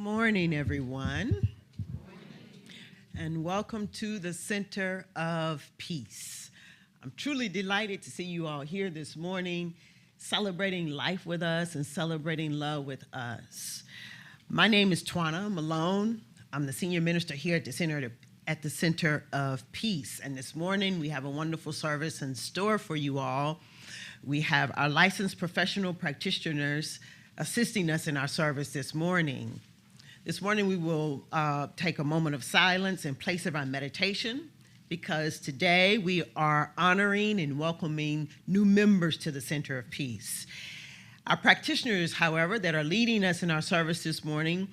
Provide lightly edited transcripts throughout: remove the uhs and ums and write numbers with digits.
Morning, everyone, and welcome to the Center of Peace. I'm truly delighted to see you all here this morning, celebrating life with us and celebrating love with us. My name is Twana Malone. I'm the senior minister here at the Center of Peace, and this morning we have a wonderful service in store for you all. We have our licensed professional practitioners assisting us in our service this morning. This morning we will take a moment of silence in place of our meditation because today we are honoring and welcoming new members to the Center of Peace. Our practitioners, however, that are leading us in our service this morning,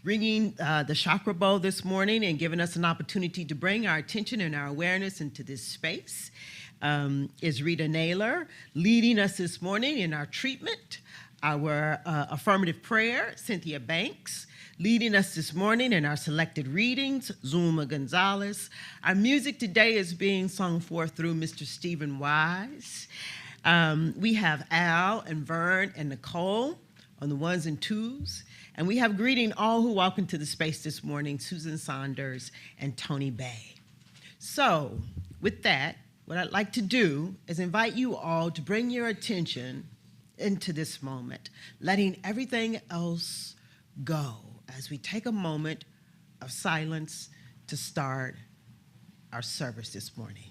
ringing the chakra bowl this morning and giving us an opportunity to bring our attention and our awareness into this space is Rita Naylor, leading us this morning in our treatment, our affirmative prayer, Cynthia Banks, leading us this morning in our selected readings, Zulma Gonzalez. Our music today is being sung forth through Mr. Stephen Wise. We have Al and Vern and Nicole on the ones and twos. And we have greeting all who walk into the space this morning, Susan Saunders and Tony Bay. So with that, what I'd like to do is invite you all to bring your attention into this moment, letting everything else go as we take a moment of silence to start our service this morning.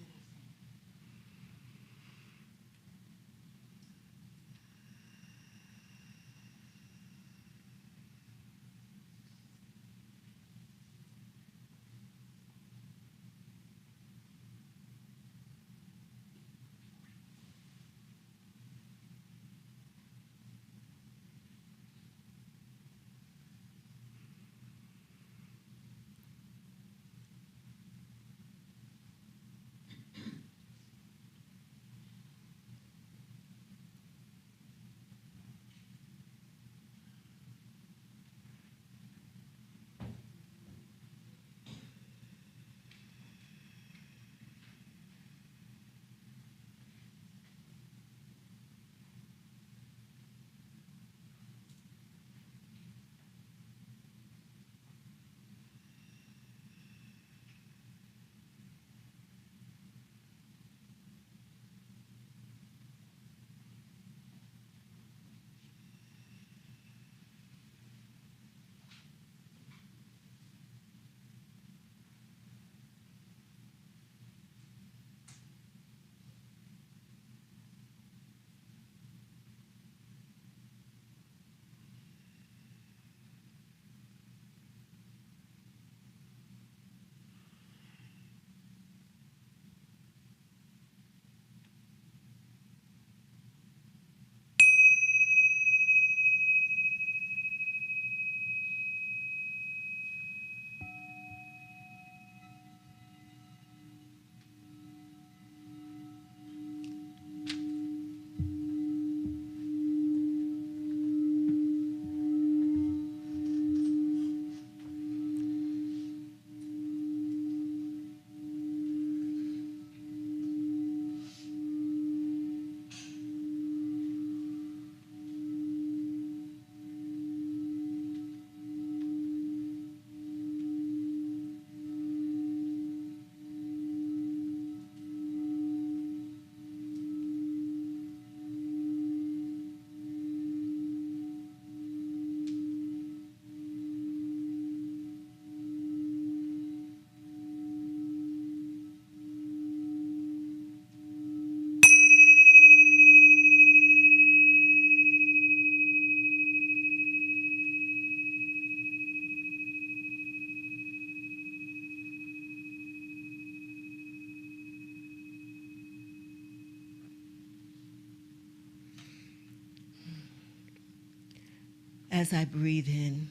As I breathe in,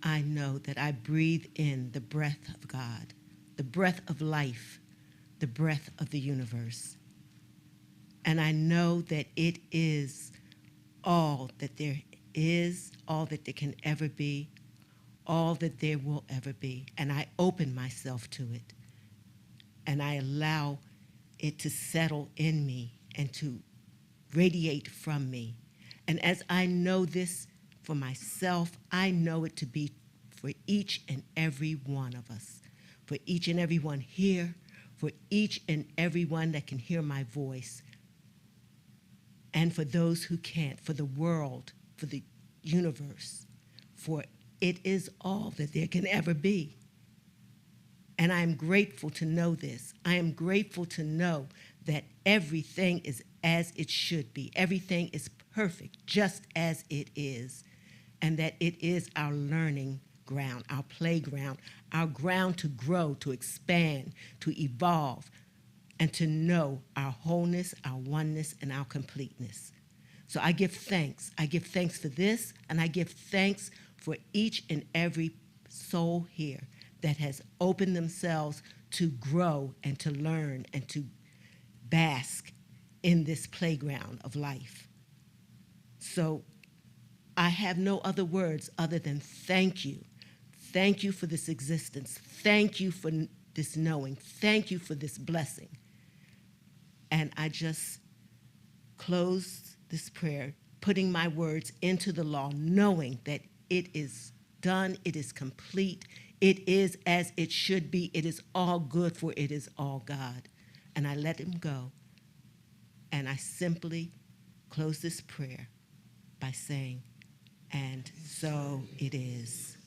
I know that I breathe in the breath of God, the breath of life, the breath of the universe. And I know that it is all that there is, all that there can ever be, all that there will ever be. And I open myself to it. And I allow it to settle in me and to radiate from me. And as I know this for myself. I know it to be for each and every one of us, for each and every one here, for each and every one that can hear my voice, and for those who can't, for the world, for the universe, for it is all that there can ever be. And I am grateful to know this. I am grateful to know that everything is as it should be. Everything is perfect, just as it is, and that it is our learning ground, our playground, our ground to grow, to expand, to evolve, and to know our wholeness, our oneness, and our completeness. So I give thanks. I give thanks for this, and I give thanks for each and every soul here that has opened themselves to grow and to learn and to bask in this playground of life. So I have no other words other than thank you. Thank you for this existence. Thank you for this knowing. Thank you for this blessing. And I just close this prayer, putting my words into the law, knowing that it is done, it is complete, it is as it should be, it is all good, for it is all God. And I let him go. And I simply close this prayer by saying, and so it is.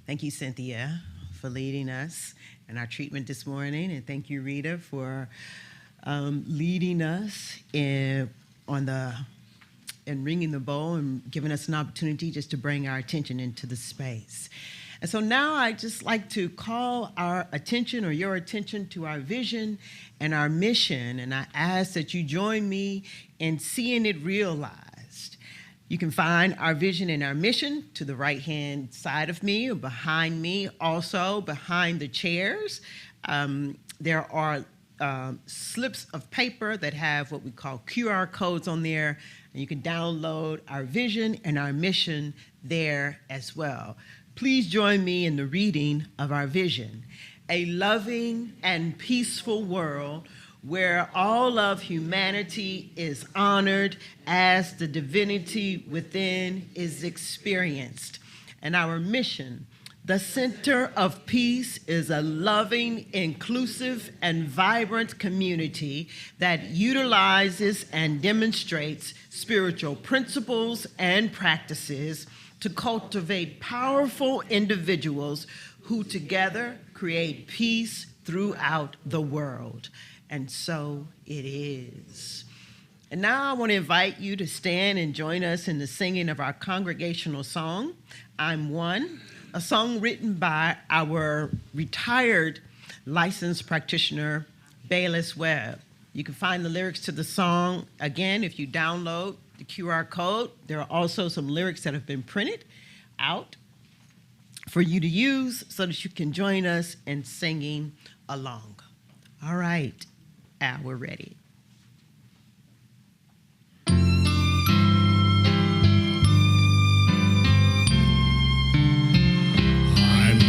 Thank you, Cynthia, for leading us in our treatment this morning. And thank you, Rita, for leading us in ringing the bowl and giving us an opportunity just to bring our attention into the space. And so now I'd just like to call our attention, or your attention, to our vision and our mission. And I ask that you join me in seeing it realized. You can find our vision and our mission to the right-hand side of me or behind me, also behind the chairs. There are slips of paper that have what we call QR codes on there, and you can download our vision and our mission there as well. Please join me in the reading of our vision. A loving and peaceful world where all of humanity is honored as the divinity within is experienced. And our mission, the Center of Peace, is a loving, inclusive, and vibrant community that utilizes and demonstrates spiritual principles and practices to cultivate powerful individuals who together create peace throughout the world. And so it is. And now I want to invite you to stand and join us in the singing of our congregational song, I'm One, a song written by our retired licensed practitioner, Bayless Webb. You can find the lyrics to the song, again, if you download the QR code. There are also some lyrics that have been printed out for you to use so that you can join us in singing along. All right, Al, we're ready. I'm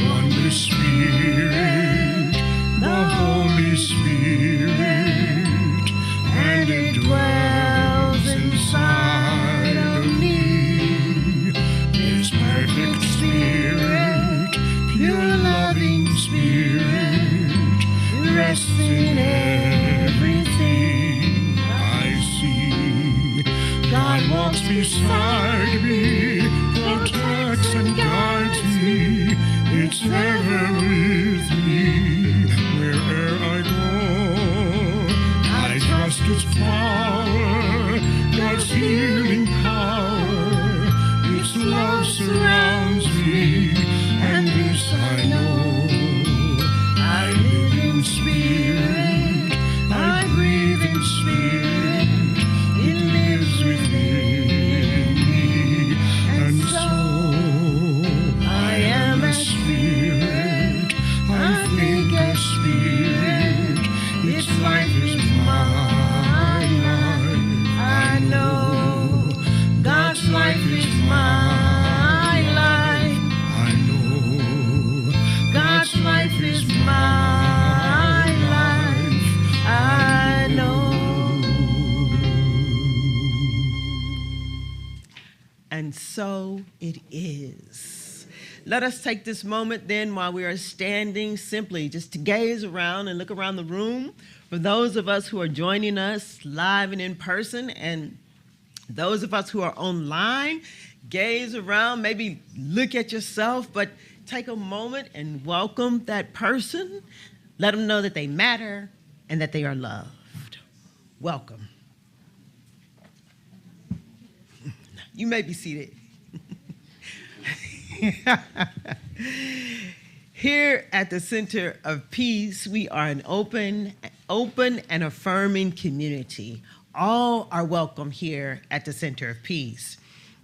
one with Spirit, the Holy Spirit, and it dwells inside of me. This perfect Spirit, pure loving Spirit, rests in everything I see. God walks beside me, protects and guides me. It's ever with me wherever I go. I trust its power, God's healing power. Its love surrounds me, and this I know. I live in Spirit, I breathe in Spirit. It lives within me, and so I am a Spirit. I think a Spirit. Its life is my life. I know And so it is. Let us take this moment then while we are standing simply just to gaze around and look around the room for those of us who are joining us live and in person, and those of us who are online. Gaze around, maybe look at yourself, but take a moment and welcome that person. Let them know that they matter and that they are loved. Welcome. You may be seated. Here at the Center of Peace, we are an open and affirming community. All are welcome here at the Center of Peace.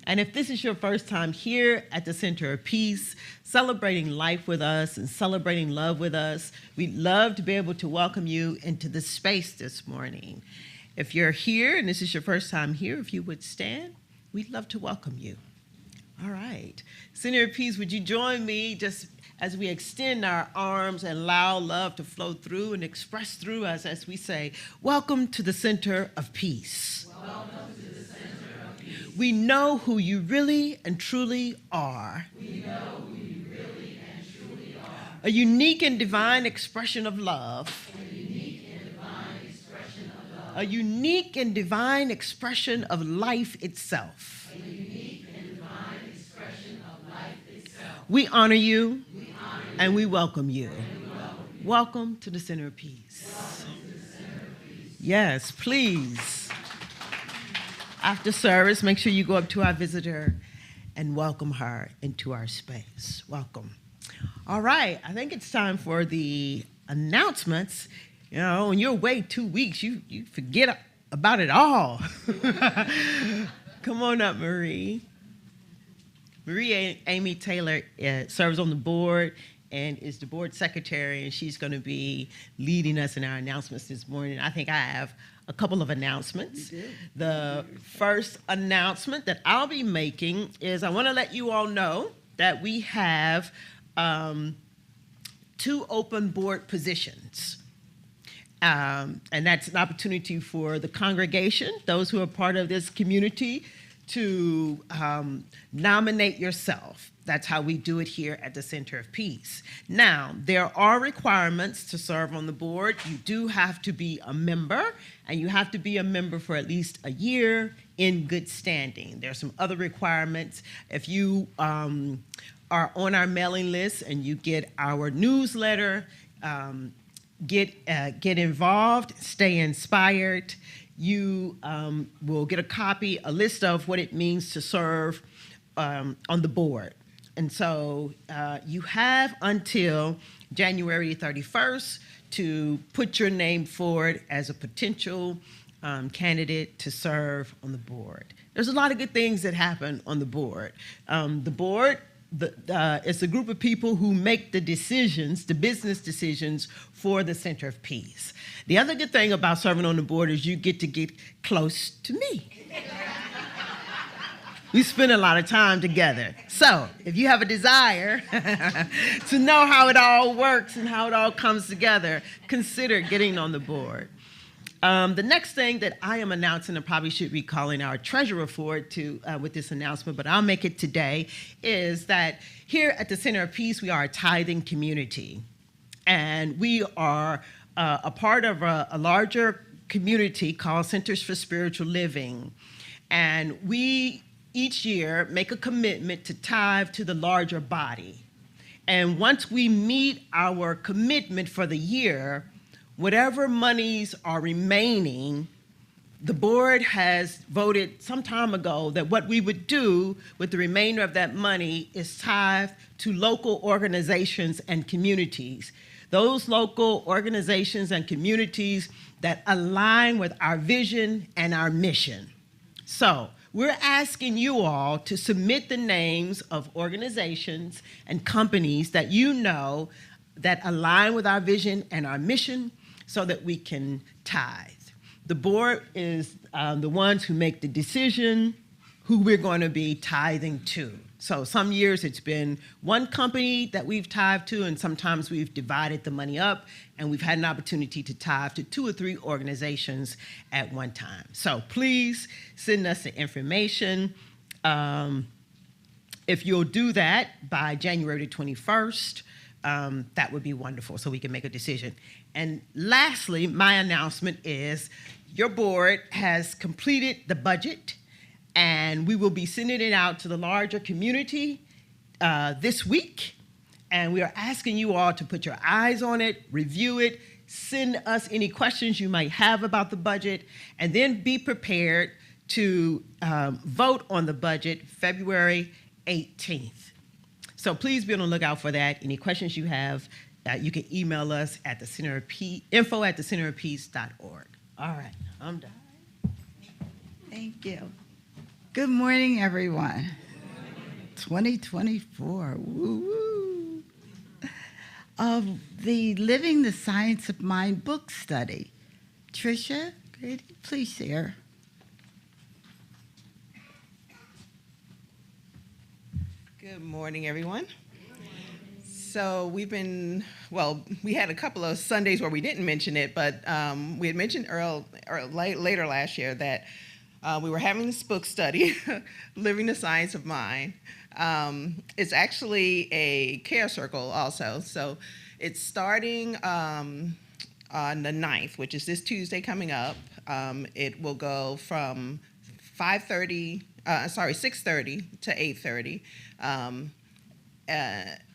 And if this is your first time here at the Center of Peace, celebrating life with us and celebrating love with us, we'd love to be able to welcome you into the space this morning. If you're here and this is your first time here, if you would stand, we'd love to welcome you. All right. Center of Peace, would you join me just as we extend our arms and allow love to flow through and express through us as we say, welcome to the Center of Peace. Welcome to the Center of Peace. We know who you really and truly are. We know who you really and truly are. A unique and divine expression of love. A unique and divine expression of love. A unique and divine expression of life itself. A unique and divine expression of life itself. We honor you. We honor you. And we welcome you. And we welcome you. Welcome to the Center of Peace. Welcome to the Center of Peace. Yes, please. After service, make sure you go up to our visitor and welcome her into our space. Welcome. All right, I think it's time for the announcements. You know, when you're away 2 weeks, you forget about it all. Come on up, Marie. Marie Amy Taylor serves on the board and is the board secretary, and she's going to be leading us in our announcements this morning. I think I have a couple of announcements. The first announcement that I'll be making is I want to let you all know that we have 2 open board positions. And that's an opportunity for the congregation, those who are part of this community, to nominate yourself. That's how we do it here at the Center of Peace. Now, there are requirements to serve on the board. You do have to be a member, and you have to be a member for at least a year in good standing. There are some other requirements. If you are on our mailing list and you get our newsletter, get involved, stay inspired. You will get a list of what it means to serve on the board. And so you have until January 31st to put your name forward as a potential candidate to serve on the board. There's a lot of good things that happen on the board. The board it's a group of people who make the decisions, the business decisions for the Center of Peace. The other good thing about serving on the board is you get to get close to me. We spend a lot of time together. So if you have a desire to know how it all works and how it all comes together, consider getting on the board. The next thing that I am announcing, and probably should be calling our treasurer for it with this announcement, but I'll make it today, is that here at the Center of Peace, we are a tithing community. And we are a part of a larger community called Centers for Spiritual Living. And we, each year, make a commitment to tithe to the larger body. And once we meet our commitment for the year, whatever monies are remaining, the board has voted some time ago that what we would do with the remainder of that money is tithe to local organizations and communities. Those local organizations and communities that align with our vision and our mission. So we're asking you all to submit the names of organizations and companies that you know that align with our vision and our mission so that we can tithe. The board is the ones who make the decision who we're going to be tithing to. So some years it's been one company that we've tithed to, and sometimes we've divided the money up, and we've had an opportunity to tithe to 2 or 3 organizations at one time. So please send us the information. If you'll do that by January 21st, that would be wonderful so we can make a decision. And lastly, my announcement is your board has completed the budget, and we will be sending it out to the larger community this week. And we are asking you all to put your eyes on it, review it, send us any questions you might have about the budget, and then be prepared to vote on the budget February 18th. So please be on the lookout for that. Any questions you have, you can email us at info@thecenterofpeace.org. All right, I'm done. Thank you. Good morning, everyone. 2024, woo-woo. Of the Living the Science of Mind book study. Tricia, Grady, please share. Good morning, everyone. So we had a couple of Sundays where we didn't mention it, but we had mentioned later last year that we were having this book study, Living the Science of Mind. It's actually a care circle also. So it's starting on the 9th, which is this Tuesday coming up. It will go from 6:30 to 8:30.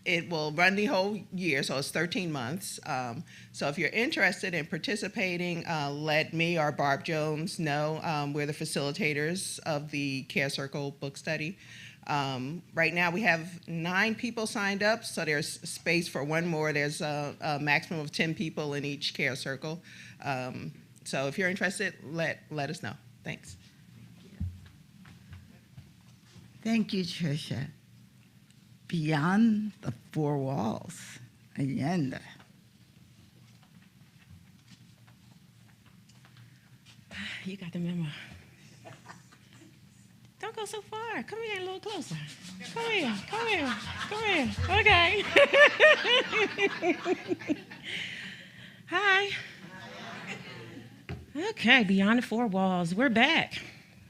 It will run the whole year, so it's 13 months. So if you're interested in participating, let me or Barb Jones know. We're the facilitators of the Care Circle book study. Right now we have 9 people signed up, so there's space for one more. There's a maximum of 10 people in each Care Circle. So if you're interested, let us know. Thanks. Thank you, Tricia. Beyond the four walls, Allende. You got the memo. Don't go so far. Come here a little closer. Come here. Okay. Hi. Okay, Beyond the Four Walls. We're back,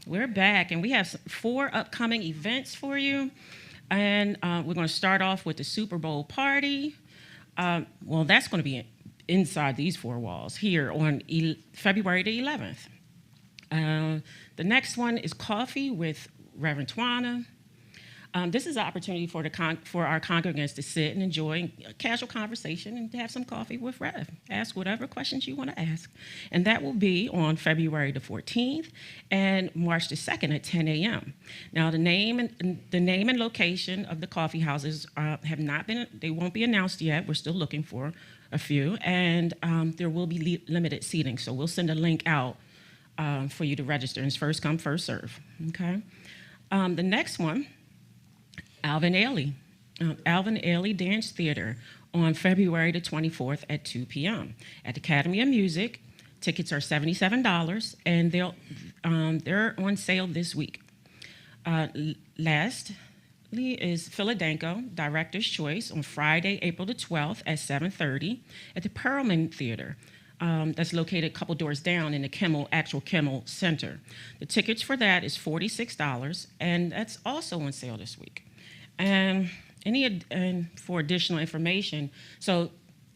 and we have 4 upcoming events for you. And we're going to start off with the Super Bowl party. That's going to be inside these 4 walls here on February the 11th. The next one is Coffee with Reverend Twana. This is an opportunity for our congregants to sit and enjoy a casual conversation and have some coffee with Rev. Ask whatever questions you want to ask. And that will be on February the 14th and March the 2nd at 10 a.m. Now, the name and location of the coffee houses they won't be announced yet. We're still looking for a few. And there will be limited seating. So we'll send a link out for you to register. It's first come, first serve. Okay. The next one, Alvin Ailey Dance Theater on February the 24th at 2 p.m. at the Academy of Music. Tickets are $77, and they're on sale this week. Lastly is Philadelphia Director's Choice on Friday, April the 12th at 7:30 at the Perlman Theater. That's located a couple doors down in the Kimmel Center. The tickets for that is $46, and that's also on sale this week. And for additional information,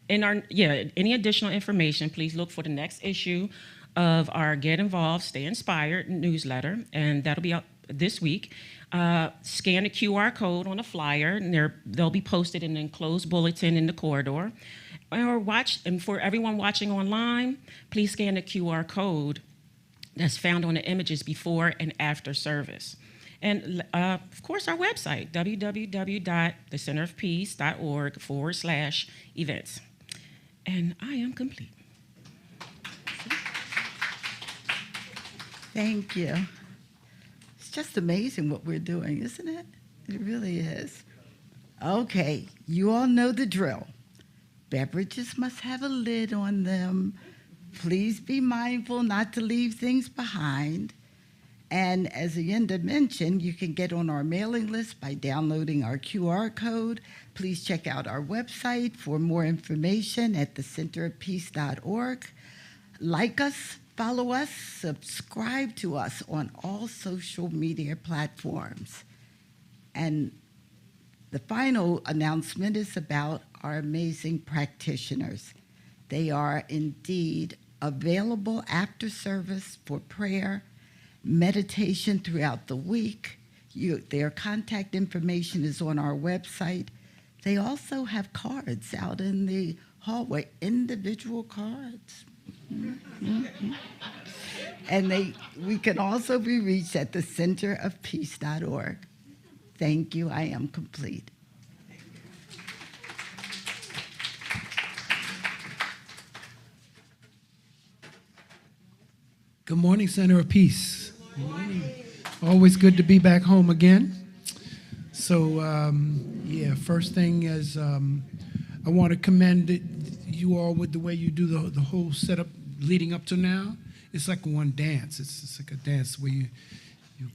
any additional information, please look for the next issue of our Get Involved, Stay Inspired newsletter, and that'll be out this week. Scan the QR code on the flyer, and they'll be posted in an enclosed bulletin in the corridor. And for everyone watching online, please scan the QR code that's found on the images before and after service. And of course, our website, www.thecenterofpeace.org/events. And I am complete. Thank you. It's just amazing what we're doing, isn't it? It really is. Okay, you all know the drill. Beverages must have a lid on them. Please be mindful not to leave things behind. And as Allende mentioned, you can get on our mailing list by downloading our QR code. Please check out our website for more information at thecenterofpeace.org. Like us Follow us, subscribe to us on all social media platforms. And the final announcement is about our amazing practitioners. They are indeed available after service for prayer, meditation throughout the week. Their contact information is on our website. They also have cards out in the hallway, individual cards. Mm-hmm. And we can also be reached at the centerofpeace.org. Thank you. I am complete. Good morning, Center of Peace. Good morning. Always good to be back home again. So, first thing is I want to commend you all with the way you do the whole setup leading up to now. It's like one dance. It's like a dance where you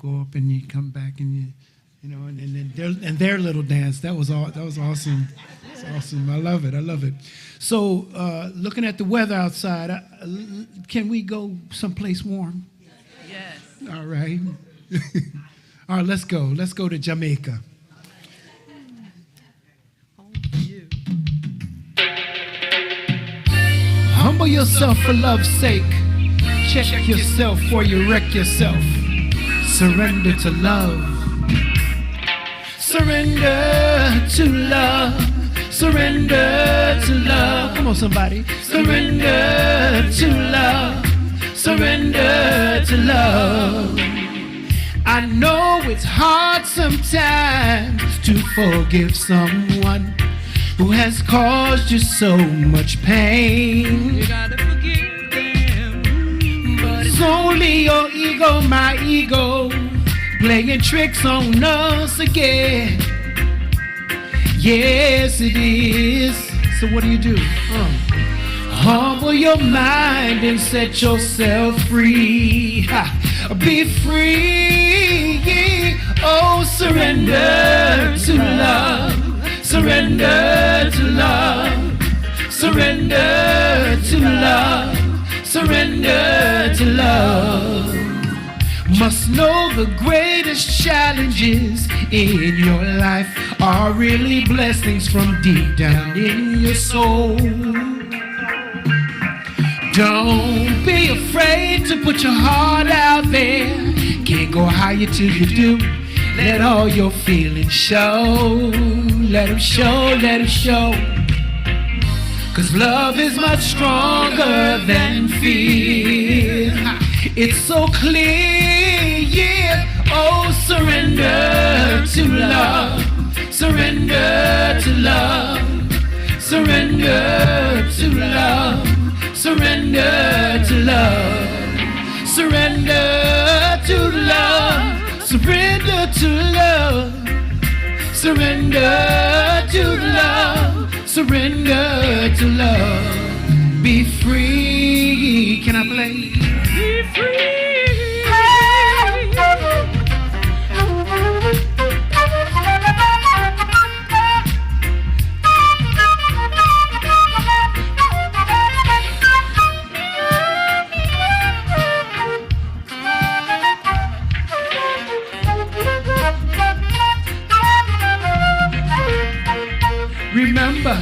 go up and you come back and and their little dance. That was awesome. It's awesome. I love it. So, looking at the weather outside, can we go someplace warm? Yes. All right. All right, let's go. Let's go to Jamaica. Humble yourself for love's sake. Check yourself before you wreck yourself. Surrender to love. Surrender to love. Surrender to love. Come on, somebody. Surrender to love. Surrender to love. I know it's hard sometimes to forgive someone who has caused you so much pain. You gotta forgive them. But it's only your ego, my ego, playing tricks on us again. Yes, it is. So what do? Humble your mind and set yourself free. Be free. Oh, surrender to love. Surrender to love. Surrender to love. Surrender to love. Must know the greatest challenges in your life are really blessings from deep down in your soul. Don't be afraid to put your heart out there. Can't go higher till you do. Let all your feelings show. Let them show, let them show. 'Cause love is much stronger than fear. It's so clear, yeah. Oh, surrender to love. Surrender to love. Surrender to love. Surrender to love. Surrender to love. Surrender to love. Surrender to love. Surrender to love. Be free. Can I play? Be free. Remember,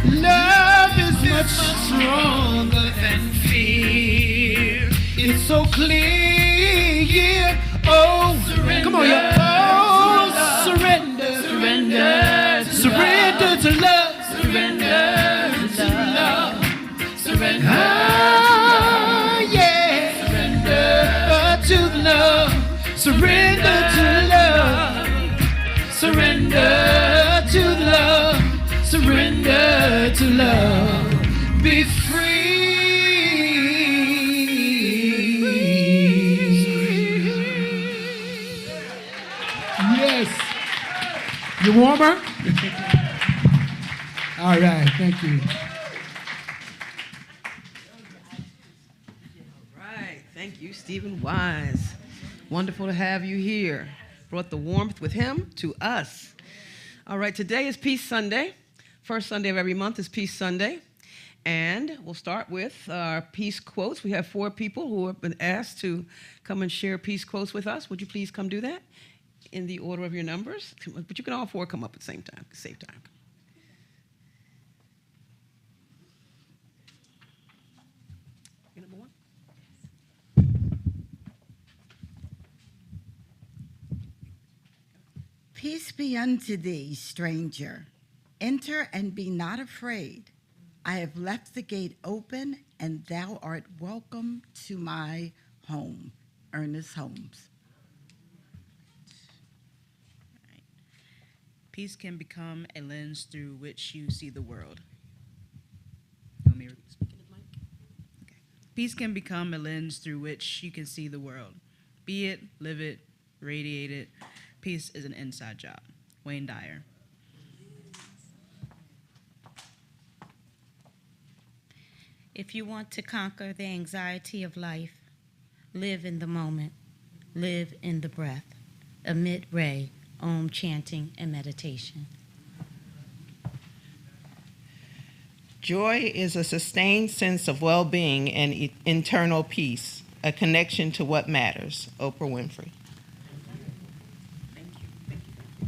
love is much stronger than fear. It's so clear, yeah. Oh, surrender. Come on, y'all. Oh, surrender. Surrender. Surrender to love. Surrender to love. Surrender. Ah, yeah. Surrender to love. Surrender to love. Surrender to love. Surrender to love. Be free. Yes. You warmer? All right. Thank you. All right. Thank you, Stephen Wise. Wonderful to have you here. Brought the warmth with him to us. All right. Today is Peace Sunday. First Sunday of every month is Peace Sunday. And we'll start with our peace quotes. We have 4 people who have been asked to come and share peace quotes with us. Would you please come do that in the order of your numbers? But you can all 4 come up at the same time, save time. Your number 1? Peace be unto thee, stranger. Enter and be not afraid. I have left the gate open, and thou art welcome to my home. Ernest Holmes. Peace can become a lens through which you see the world. You want me to speak into the mic? Okay. Peace can become a lens through which you can see the world. Be it, live it, radiate it. Peace is an inside job. Wayne Dyer. If you want to conquer the anxiety of life, live in the moment, live in the breath. Amit Ray, Om chanting and meditation. Joy is a sustained sense of well-being and internal peace, a connection to what matters. Oprah Winfrey. Thank you. Thank you.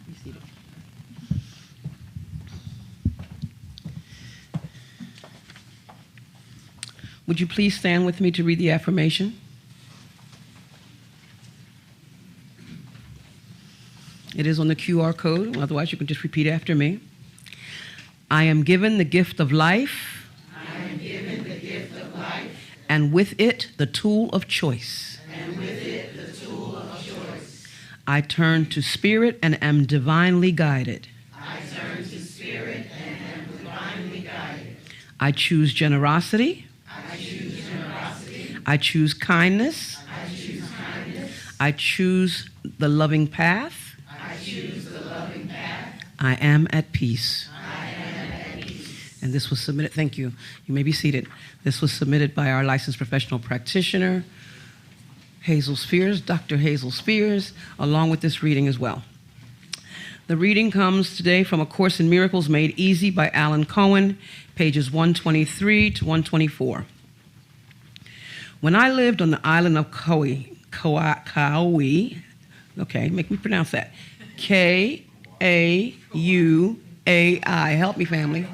Be seated. Would you please stand with me to read the affirmation? It is on the QR code, otherwise you can just repeat after me. I am given the gift of life. I am given the gift of life. And with it, the tool of choice. And with it, the tool of choice. I turn to spirit and am divinely guided. I turn to spirit and am divinely guided. I choose generosity. I choose generosity. I choose kindness. I choose kindness. I choose the loving path. I choose the loving path. I am at peace. I am at peace. And this was submitted, thank you. You may be seated. This was submitted by our licensed professional practitioner, Hazel Spears, Dr. Hazel Spears, along with this reading as well. The reading comes today from A Course in Miracles Made Easy by Alan Cohen, pages 123 to 124. When I lived on the island of Kauai, okay, make me pronounce that, Kauai, help me family.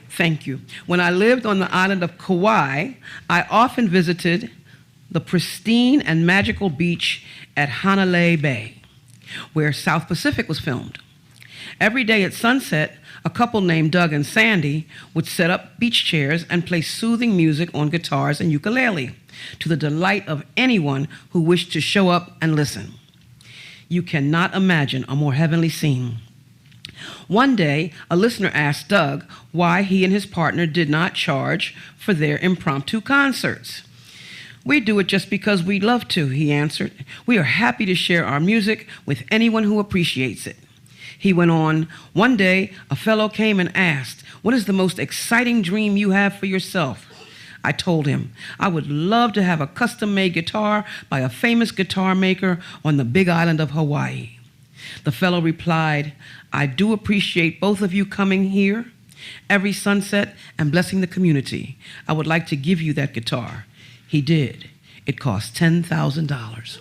Thank you. When I lived on the island of Kauai, I often visited the pristine and magical beach at Hanalei Bay, where South Pacific was filmed. Every day at sunset, a couple named Doug and Sandy would set up beach chairs and play soothing music on guitars and ukulele, to the delight of anyone who wished to show up and listen. You cannot imagine a more heavenly scene. One day, a listener asked Doug why he and his partner did not charge for their impromptu concerts. We do it just because we love to, he answered. We are happy to share our music with anyone who appreciates it. He went on, one day, a fellow came and asked, what is the most exciting dream you have for yourself? I told him, I would love to have a custom-made guitar by a famous guitar maker on the big island of Hawaii. The fellow replied, I do appreciate both of you coming here every sunset and blessing the community. I would like to give you that guitar. He did. It cost $10,000.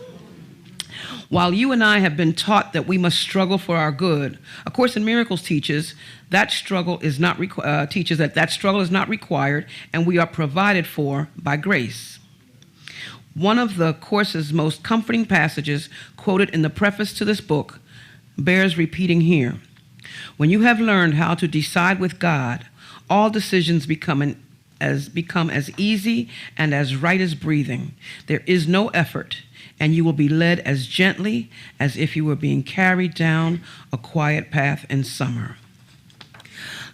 While you and I have been taught that we must struggle for our good, A Course in Miracles teaches that struggle is not required, and we are provided for by grace. One of the Course's most comforting passages, quoted in the preface to this book, bears repeating here. When you have learned how to decide with God, all decisions become as easy and as right as breathing. There is no effort, and you will be led as gently as if you were being carried down a quiet path in summer.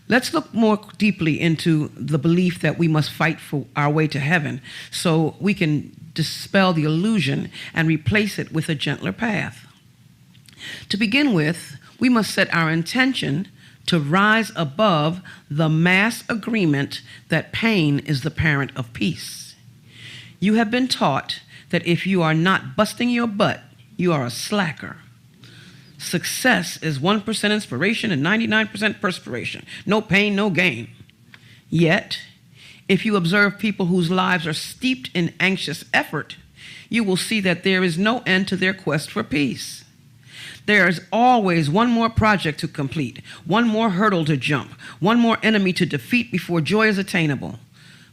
Let's look more deeply into the belief that we must fight for our way to heaven so we can dispel the illusion and replace it with a gentler path. To begin with, we must set our intention to rise above the mass agreement that pain is the parent of peace. You have been taught that if you are not busting your butt, you are a slacker. Success is 1% inspiration and 99% perspiration. No pain, no gain. Yet, if you observe people whose lives are steeped in anxious effort, you will see that there is no end to their quest for peace. There is always one more project to complete, one more hurdle to jump, one more enemy to defeat before joy is attainable.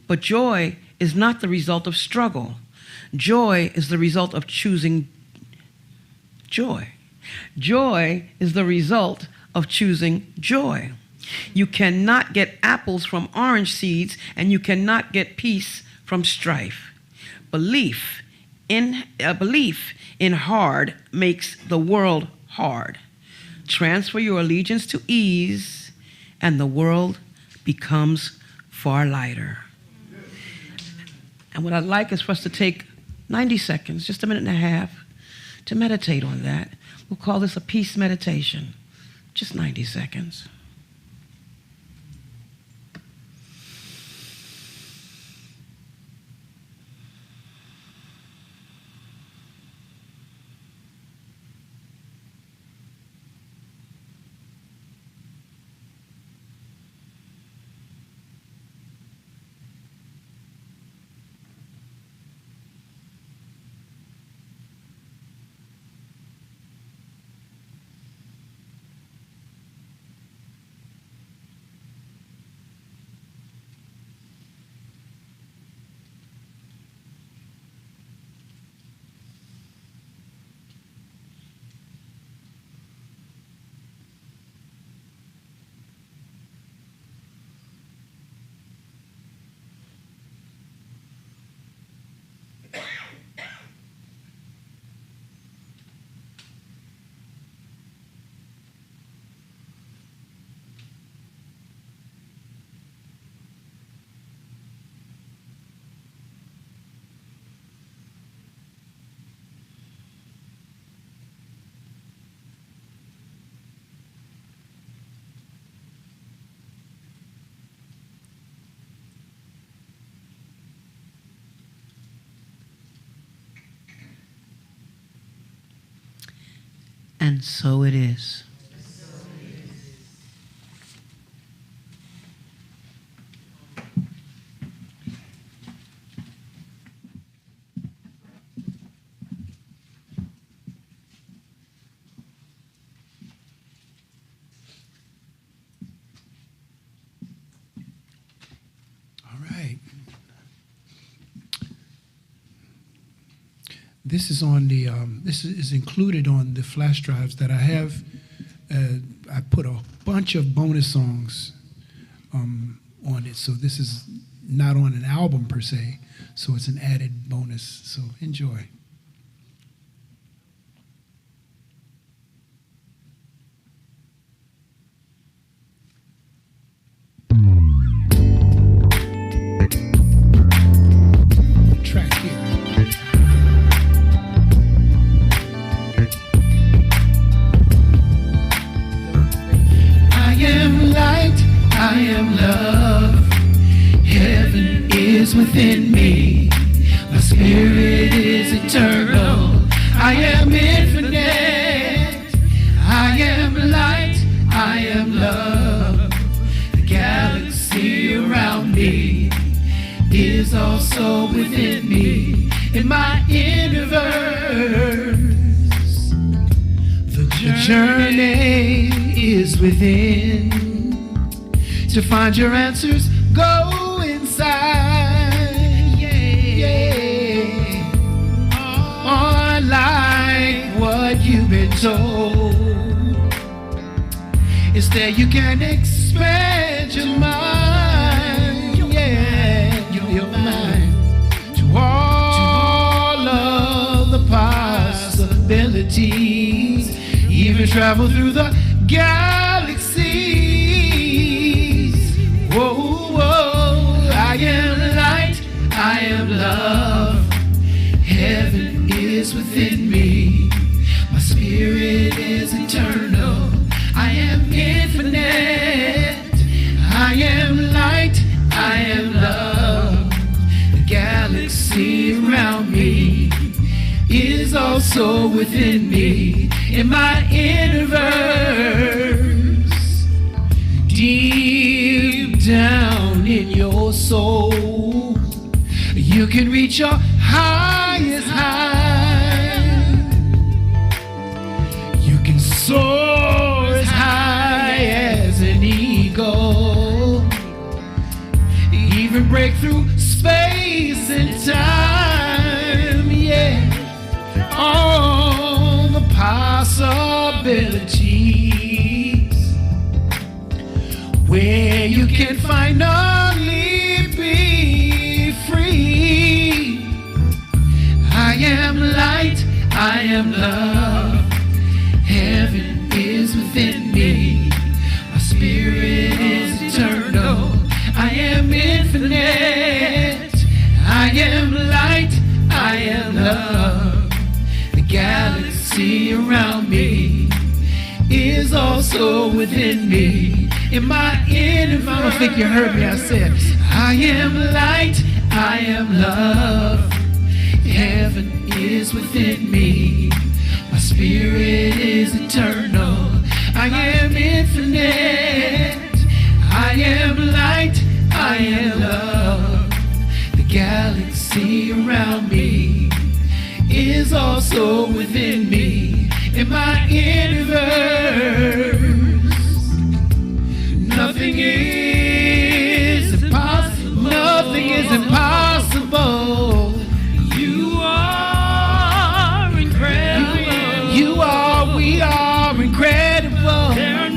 But joy is not the result of struggle. Joy is the result of choosing joy. Joy is the result of choosing joy. You cannot get apples from orange seeds, and you cannot get peace from strife. Belief in hard makes the world hard. Transfer your allegiance to ease, and the world becomes far lighter. And what I'd like is for us to take 90 seconds, just a minute and a half, to meditate on that. We'll call this a peace meditation. Just 90 seconds. And so it is. All right. This is on the. This is included on the flash drives that I have. I put a bunch of bonus songs on it, so this is not on an album per se. So it's an added bonus. So enjoy. Track here. I am love, heaven is within me, my spirit is eternal, I am infinite, I am light, I am love, the galaxy around me is also within me, in my universe, the journey is within. To find your answers, go inside. Yeah. Unlike what you've been told. Instead, you can expand your mind. Yeah, your mind. To all of the possibilities. Even travel through the galaxy. Whoa, whoa, I am light, I am love, heaven is within me, my spirit is eternal, I am infinite, I am light, I am love, the galaxy around me is also within me, in my universe, deep down in can reach your highest high. You can soar as high as an eagle, even break through space and time, yeah. All the possibilities where you can finally be free. I am light, I am love, heaven is within me, my spirit is eternal, I am infinite, I am light, I am love, the galaxy around me is also within me. In my inner, I don't think you heard me, I said, I am light, I am love, heaven is within me, my spirit is eternal, I am infinite, I am light, I am love, the galaxy around me is also within me. In my universe, nothing is impossible. Nothing is impossible. You are incredible. You are, we are incredible. There are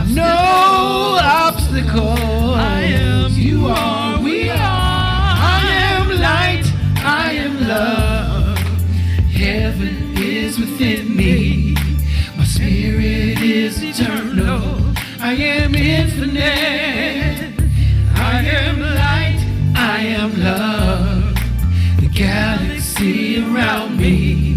no obstacles. I am, you are, we are. I am light, I am love. Heaven is within me. My spirit is eternal. I am infinite. I am light, I am love. The galaxy around me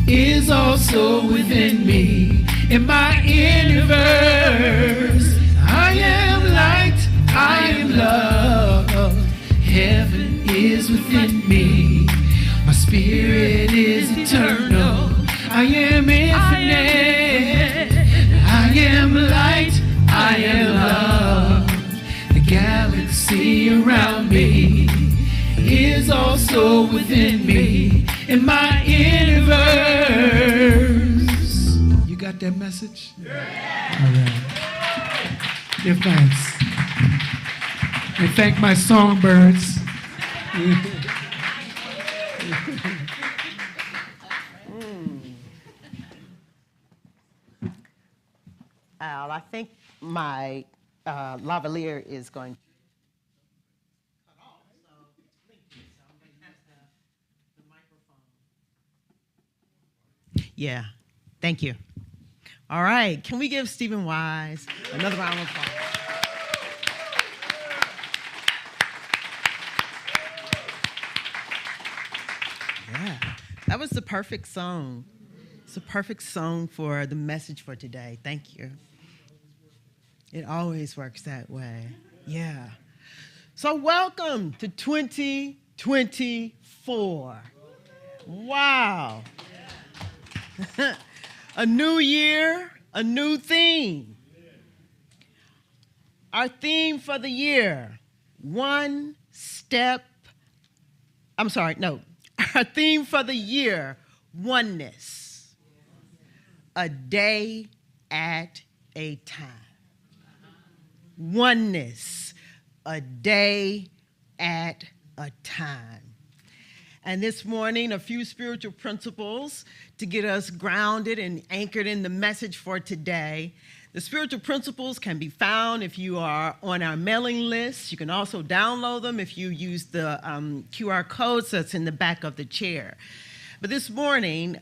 is also within me. In my universe, I am light, I am love. Heaven is within me. My spirit is eternal. I am infinite. I am light, I am love. The galaxy around me is also within me. In my universe. You got that message? Yeah. All right. Give thanks. And thank my songbirds. Al, I think my lavalier is going to cut off, so somebody has the microphone. Yeah, thank you. All right, can we give Stephen Wise another round of applause? Yeah, that was the perfect song. It's a perfect song for the message for today. Thank you. It always works that way. Yeah. So welcome to 2024. Wow. A new year, a new theme. Our theme for the year, our theme for the year, oneness. A day at a time. Oneness, a day at a time. And this morning, a few spiritual principles to get us grounded and anchored in the message for today. The spiritual principles can be found if you are on our mailing list. You can also download them if you use the QR codes that's in the back of the chair. But this morning,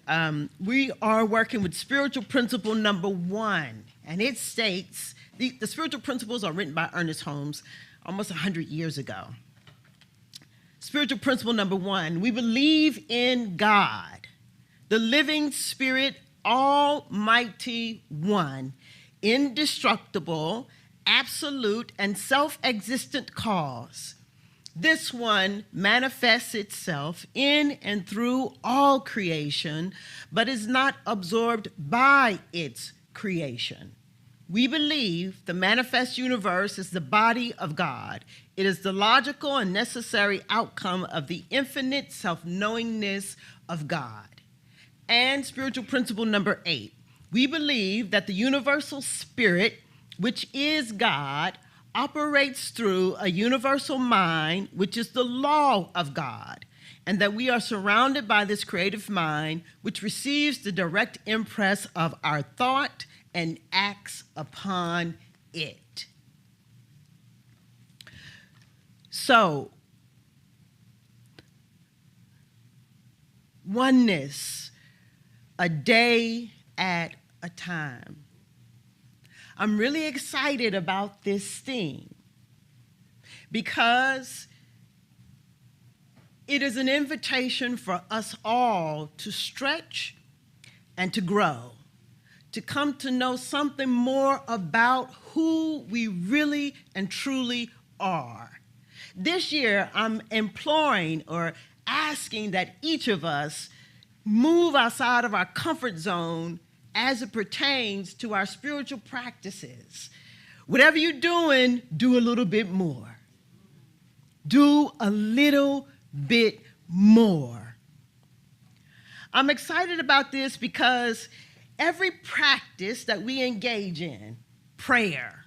we are working with spiritual principle number 1, and it states, the spiritual principles are written by Ernest Holmes almost 100 years ago. Spiritual principle number 1, we believe in God, the living spirit, almighty one, indestructible, absolute, and self-existent cause. This one manifests itself in and through all creation, but is not absorbed by its creation. We believe the manifest universe is the body of God. It is the logical and necessary outcome of the infinite self-knowingness of God. And spiritual principle number 8, we believe that the universal spirit, which is God, operates through a universal mind, which is the law of God, and that we are surrounded by this creative mind, which receives the direct impress of our thought and acts upon it. So, oneness, a day at a time. I'm really excited about this theme because it is an invitation for us all to stretch and to grow, to come to know something more about who we really and truly are. This year, I'm imploring or asking that each of us move outside of our comfort zone as it pertains to our spiritual practices. Whatever you're doing, do a little bit more. Do a little bit more. I'm excited about this because every practice that we engage in, prayer,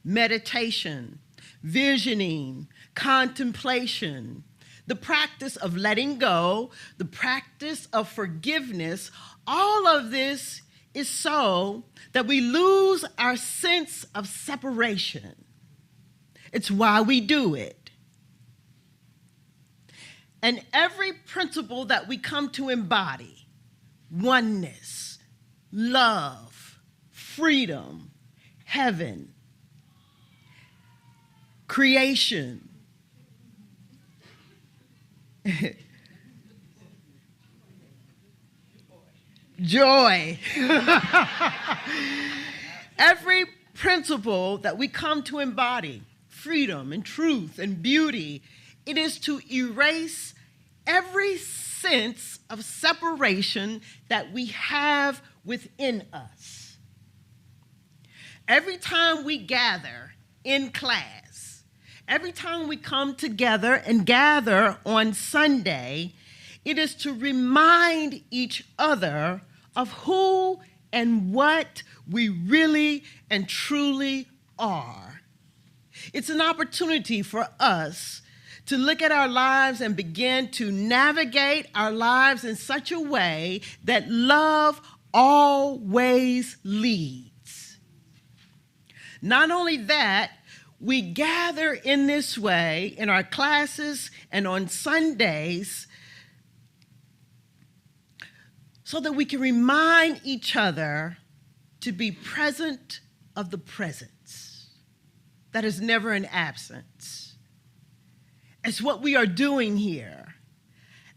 meditation, visioning, contemplation, the practice of letting go, the practice of forgiveness, all of this is so that we lose our sense of separation. It's why we do it. And every principle that we come to embody, oneness, love, freedom, heaven, creation, joy. Every principle that we come to embody, freedom and truth and beauty, it is to erase every sense of separation that we have within us. Every time we gather in class, every time we come together and gather on Sunday, it is to remind each other of who and what we really and truly are. It's an opportunity for us to look at our lives and begin to navigate our lives in such a way that love always leads. Not only that, we gather in this way in our classes and on Sundays so that we can remind each other to be present of the presence. That is never an absence. It's what we are doing here.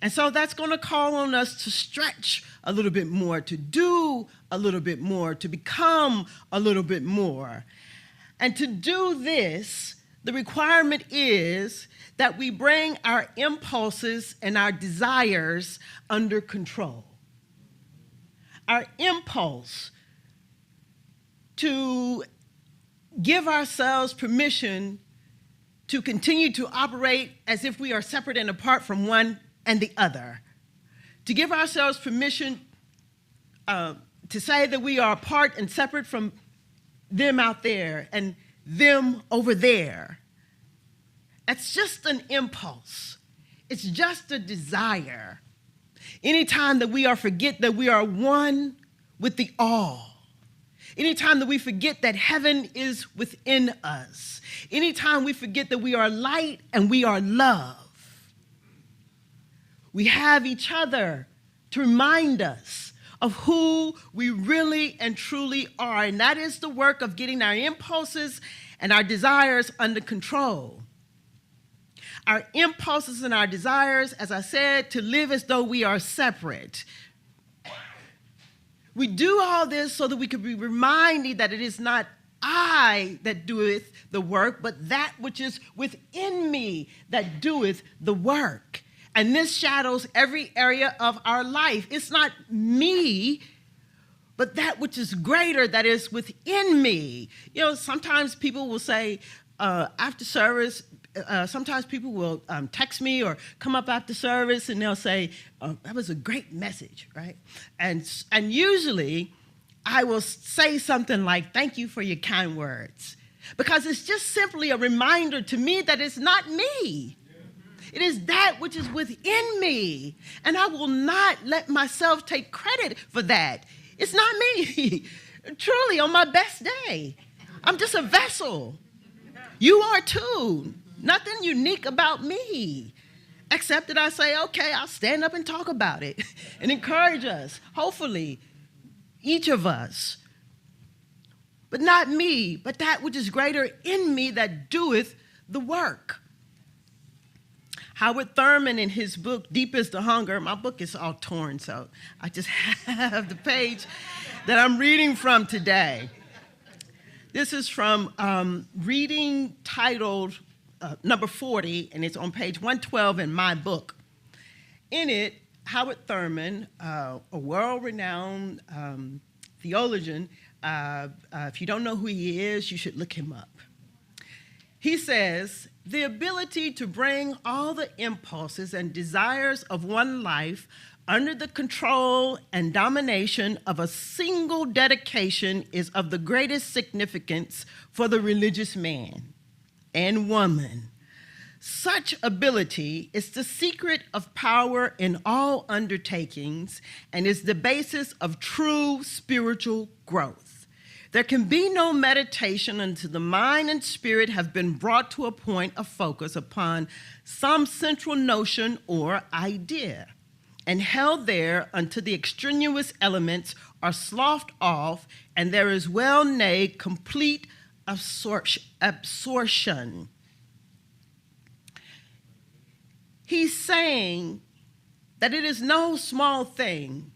And so that's going to call on us to stretch a little bit more, to do a little bit more, to become a little bit more. And to do this, the requirement is that we bring our impulses and our desires under control. Our impulse to give ourselves permission to continue to operate as if we are separate and apart from one and the other. To give ourselves permission to say that we are apart and separate from them out there and them over there. It's just an impulse. It's just a desire. Anytime that we forget that we are one with the all. Anytime that we forget that heaven is within us. Anytime we forget that we are light and we are love. We have each other to remind us of who we really and truly are. And that is the work of getting our impulses and our desires under control. Our impulses and our desires, as I said, to live as though we are separate. We do all this so that we can be reminded that it is not I that doeth the work, but that which is within me that doeth the work. And this shadows every area of our life. It's not me but that which is greater that is within me. You know, sometimes people will say after service, sometimes people will text me or come up after service and they'll say, that was a great message, right? And usually I will say something like, thank you for your kind words. Because it's just simply a reminder to me that it's not me. It is that which is within me. And I will not let myself take credit for that. It's not me. Truly, on my best day, I'm just a vessel. You are too. Nothing unique about me, except that I say, okay, I'll stand up and talk about it and encourage us, hopefully, each of us. But not me, but that which is greater in me that doeth the work. Howard Thurman, in his book, Deep is the Hunger, my book is all torn, so I just have the page that I'm reading from today. This is from reading titled number 40, and it's on page 112 in my book. In it, Howard Thurman, a world-renowned theologian, if you don't know who he is, you should look him up. He says, the ability to bring all the impulses and desires of one life under the control and domination of a single dedication is of the greatest significance for the religious man and woman. Such ability is the secret of power in all undertakings and is the basis of true spiritual growth. There can be no meditation until the mind and spirit have been brought to a point of focus upon some central notion or idea, and held there until the extraneous elements are sloughed off and there is well-nigh complete absorption. He's saying that it is no small thing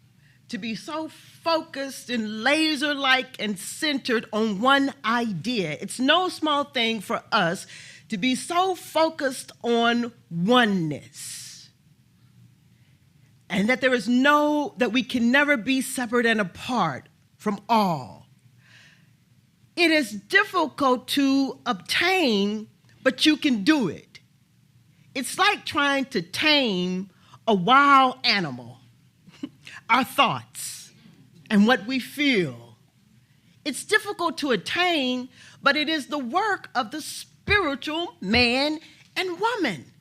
to be so focused and laser-like and centered on one idea. It's no small thing for us to be so focused on oneness. And that that we can never be separate and apart from all. It is difficult to obtain, but you can do it. It's like trying to tame a wild animal, our thoughts and what we feel. It's difficult to attain, but it is the work of the spiritual man and woman.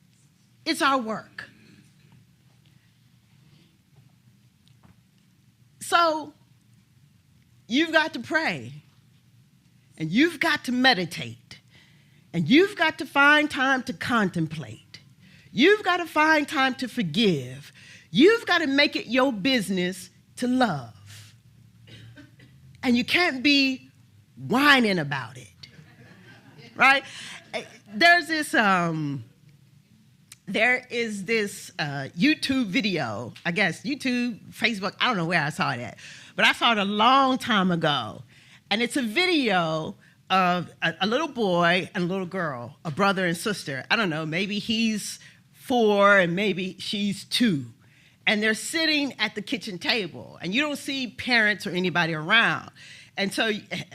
It's our work. So you've got to pray, and you've got to meditate, and you've got to find time to contemplate. You've got to find time to forgive. You've got to make it your business to love. And you can't be whining about it, right? There is this YouTube video, I guess, YouTube, Facebook, I don't know where I saw it at, but I saw it a long time ago. And it's a video of a little boy and a little girl, a brother and sister. I don't know, maybe he's 4 and maybe she's 2. And they're sitting at the kitchen table, and you don't see parents or anybody around. And so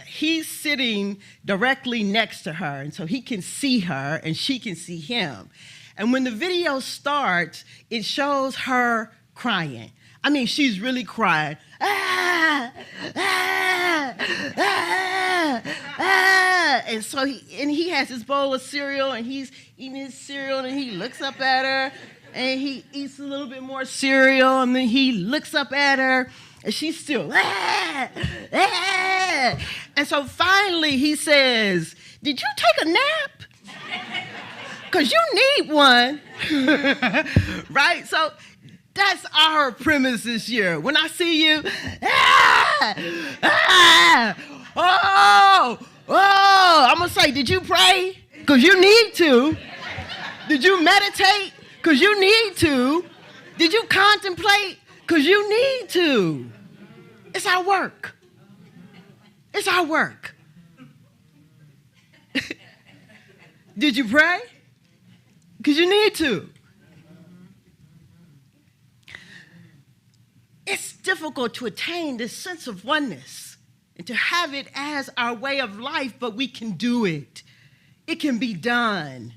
he's sitting directly next to her, and so he can see her and she can see him. And when the video starts, it shows her crying. I mean, she's really crying. Ah, ah, ah, ah. And so he has his bowl of cereal, and he's eating his cereal, and he looks up at her, and he eats a little bit more cereal, and then he looks up at her, and she's still, ah, ah. And so finally he says, did you take a nap? Because you need one, right? So that's our premise this year. When I see you, I'm going to say, did you pray? Because you need to. Did you meditate? Because you need to. Did you contemplate? Because you need to. It's our work. It's our work. Did you pray? Because you need to. It's difficult to attain this sense of oneness and to have it as our way of life, but we can do it. It can be done.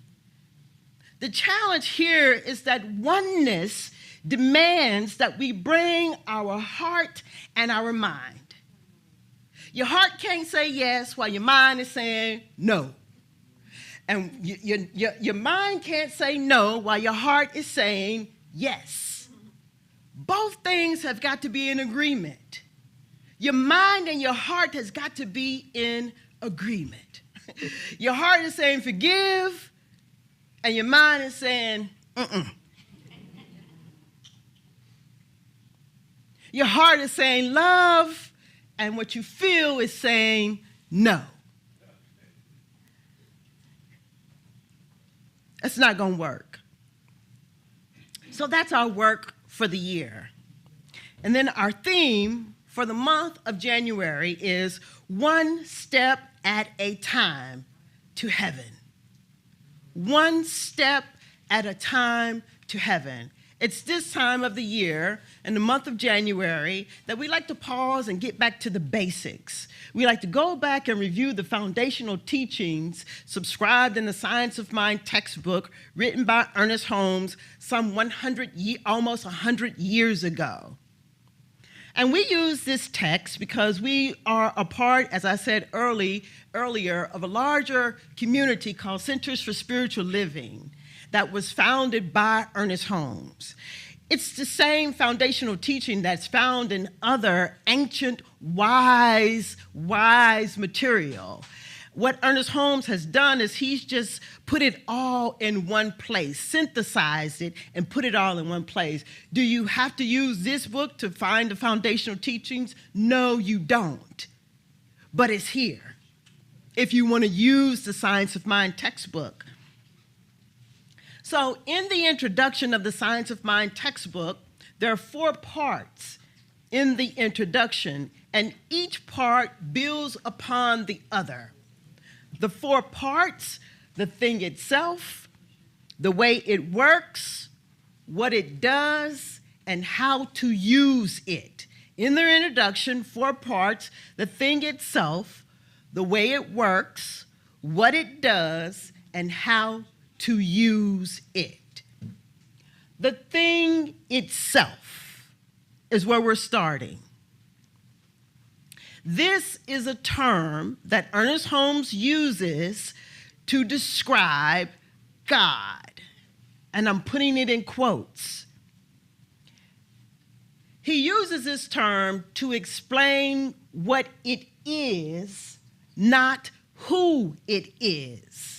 The challenge here is that oneness demands that we bring our heart and our mind. Your heart can't say yes while your mind is saying no. And your mind can't say no while your heart is saying yes. Both things have got to be in agreement. Your mind and your heart has got to be in agreement. Your heart is saying forgive, and your mind is saying Your heart is saying love, and what you feel is saying no. It's not going to work. So that's our work for the year. And then our theme for the month of January is one step at a time to heaven. One step at a time to heaven. It's this time of the year, in the month of January, that we like to pause and get back to the basics. We like to go back and review the foundational teachings subscribed in the Science of Mind textbook written by Ernest Holmes some almost 100 years ago. And we use this text because we are a part, as I said earlier, of a larger community called Centers for Spiritual Living that was founded by Ernest Holmes. It's the same foundational teaching that's found in other ancient, wise material. What Ernest Holmes has done is he's just put it all in one place, synthesized it, and put it all in one place. Do you have to use this book to find the foundational teachings? No, you don't. But it's here if you want to use the Science of Mind textbook. So in the introduction of the Science of Mind textbook, there are 4 parts in the introduction, and each part builds upon the other. The 4 parts: the thing itself, the way it works, what it does, and how to use it. In their introduction, 4 parts: the thing itself, the way it works, what it does, and how to use it. The thing itself is where we're starting. This is a term that Ernest Holmes uses to describe God, and I'm putting it in quotes. He uses this term to explain what it is, not who it is.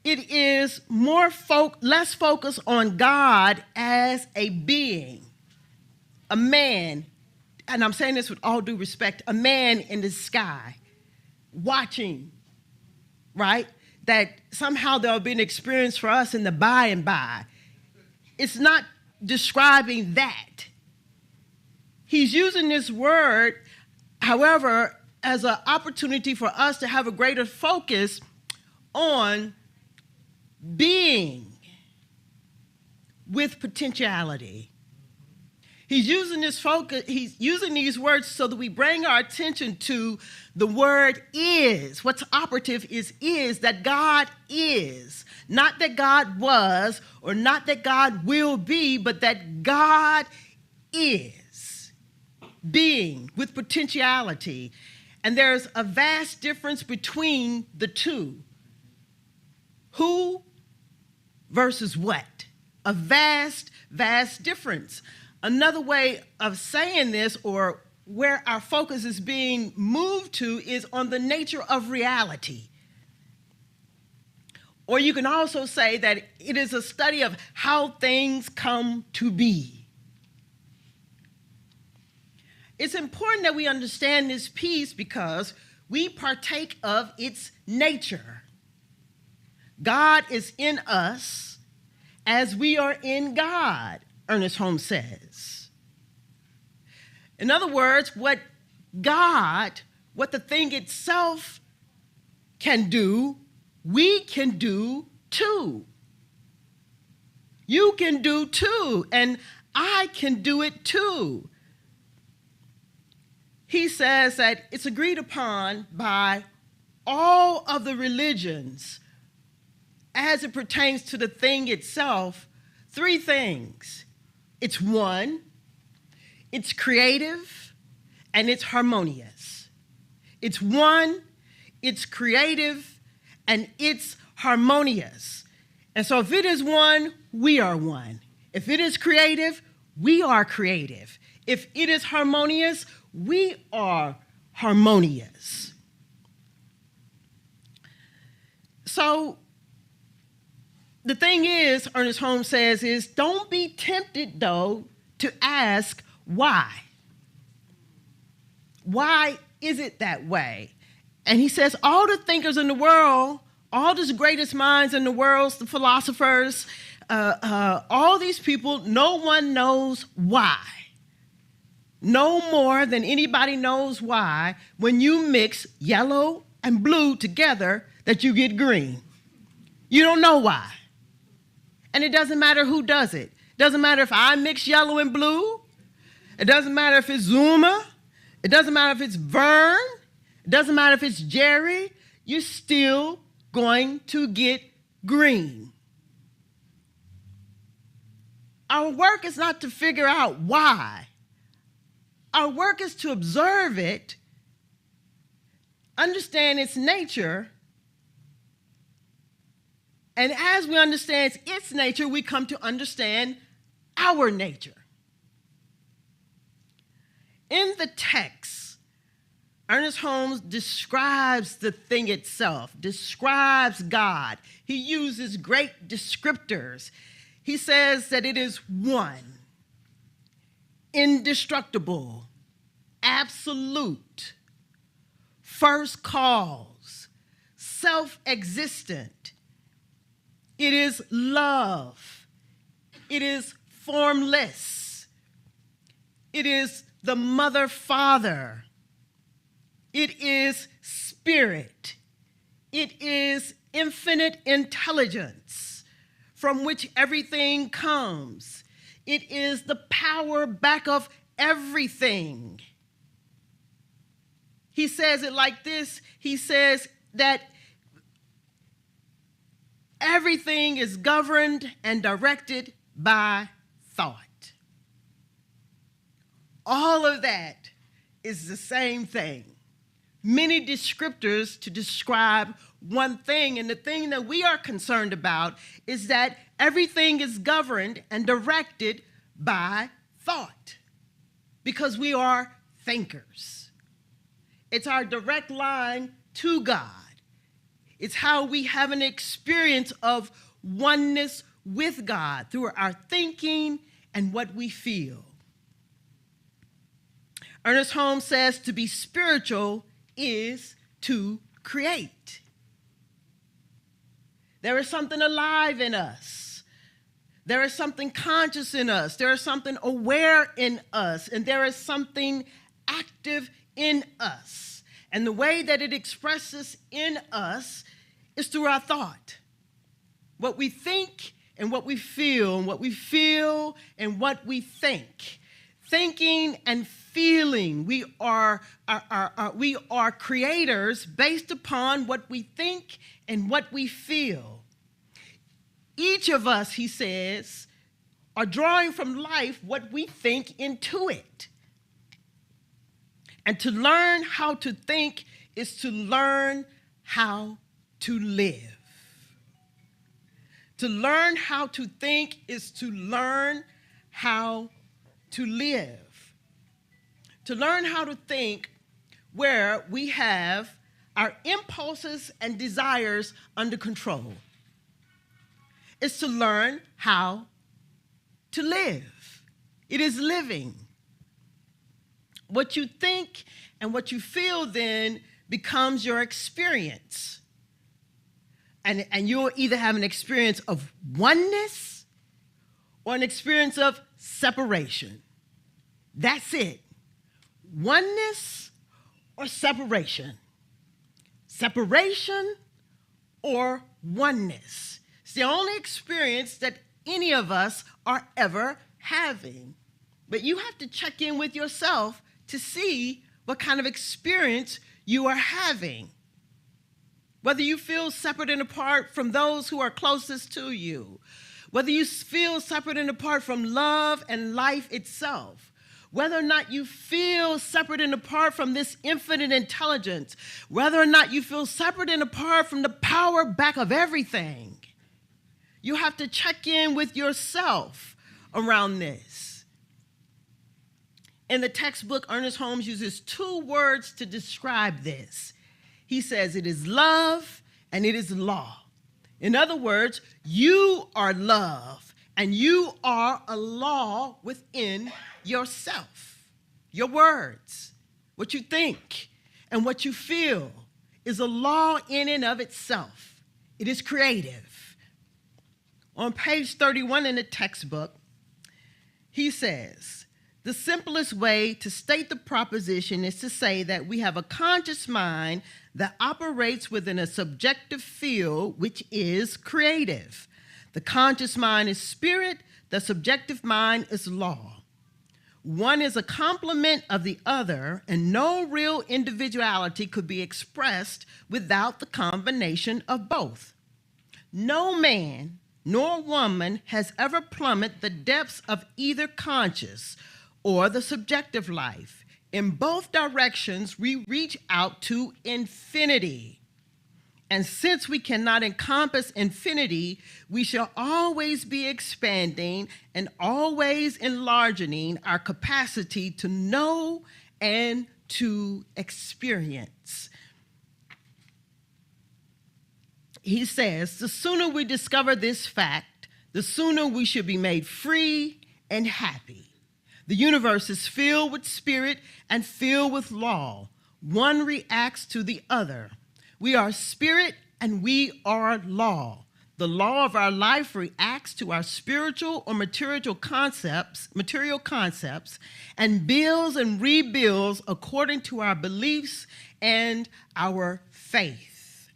It is less focused on God as a being, a man, and I'm saying this with all due respect, a man in the sky watching, right? That somehow there'll be an experience for us in the by and by. It's not describing that. He's using this word, however, as an opportunity for us to have a greater focus on being with potentiality. He's using these words so that we bring our attention to the word is. What's operative is that God is. Not that God was or not that God will be, but that God is. Being with potentiality. And there's a vast difference between the two. Who versus what? A vast difference. Another way of saying this, or where our focus is being moved to, is on the nature of reality. Or you can also say that it is a study of how things come to be. It's important that we understand this piece because we partake of its nature. God is in us as we are in God, Ernest Holmes says. In other words, what the thing itself can do, we can do too. You can do too, and I can do it too. He says that it's agreed upon by all of the religions as it pertains to the thing itself, 3 things. It's one, it's creative, and it's harmonious. It's one, it's creative, and it's harmonious. And so if it is one, we are one. If it is creative, we are creative. If it is harmonious, we are harmonious. So the thing is, Ernest Holmes says, is don't be tempted, though, to ask why. Why is it that way? And he says all the thinkers in the world, all the greatest minds in the world, the philosophers, all these people, no one knows why. No more than anybody knows why when you mix yellow and blue together that you get green. You don't know why. And it doesn't matter who does it. It doesn't matter if I mix yellow and blue. It doesn't matter if it's Zuma. It doesn't matter if it's Vern. It doesn't matter if it's Jerry. You're still going to get green. Our work is not to figure out why. Our work is to observe it, understand its nature, and as we understand its nature, we come to understand our nature. In the text, Ernest Holmes describes the thing itself, describes God. He uses great descriptors. He says that it is one, indestructible, absolute, first cause, self-existent. It is love. It is formless. It is the mother, father. It is spirit. It is infinite intelligence from which everything comes. It is the power back of everything. He says it like this. He says that everything is governed and directed by thought. All of that is the same thing. Many descriptors to describe one thing, and the thing that we are concerned about is that everything is governed and directed by thought because we are thinkers. It's our direct line to God. It's how we have an experience of oneness with God through our thinking and what we feel. Ernest Holmes says to be spiritual is to create. There is something alive in us. There is something conscious in us. There is something aware in us. And there is something active in us. And the way that it expresses in us is through our thought. What we think and what we feel, and what we feel and what we think. Thinking and feeling, we are creators based upon what we think and what we feel. Each of us, he says, are drawing from life what we think into it. And to learn how to think is to learn how to live. To learn how to think is to learn how to live. To learn how to think where we have our impulses and desires under control. It's to learn how to live. It is living. What you think and what you feel then becomes your experience. And you'll either have an experience of oneness or an experience of separation. That's it. Oneness or separation. Separation or oneness. It's the only experience that any of us are ever having. But you have to check in with yourself to see what kind of experience you are having. Whether you feel separate and apart from those who are closest to you, whether you feel separate and apart from love and life itself, whether or not you feel separate and apart from this infinite intelligence, whether or not you feel separate and apart from the power back of everything, you have to check in with yourself around this. In the textbook, Ernest Holmes uses 2 words to describe this. He says it is love and it is law. In other words, you are love and you are a law within yourself. Your words, what you think, and what you feel is a law in and of itself. It is creative. On page 31 in the textbook, he says, the simplest way to state the proposition is to say that we have a conscious mind that operates within a subjective field which is creative. The conscious mind is spirit, the subjective mind is law. One is a complement of the other, and no real individuality could be expressed without the combination of both. No man nor woman has ever plummeted the depths of either conscious or the subjective life. In both directions, we reach out to infinity. And since we cannot encompass infinity, we shall always be expanding and always enlarging our capacity to know and to experience. He says, the sooner we discover this fact, the sooner we should be made free and happy. The universe is filled with spirit and filled with law. One reacts to the other. We are spirit and we are law. The law of our life reacts to our spiritual or material concepts, and builds and rebuilds according to our beliefs and our faith.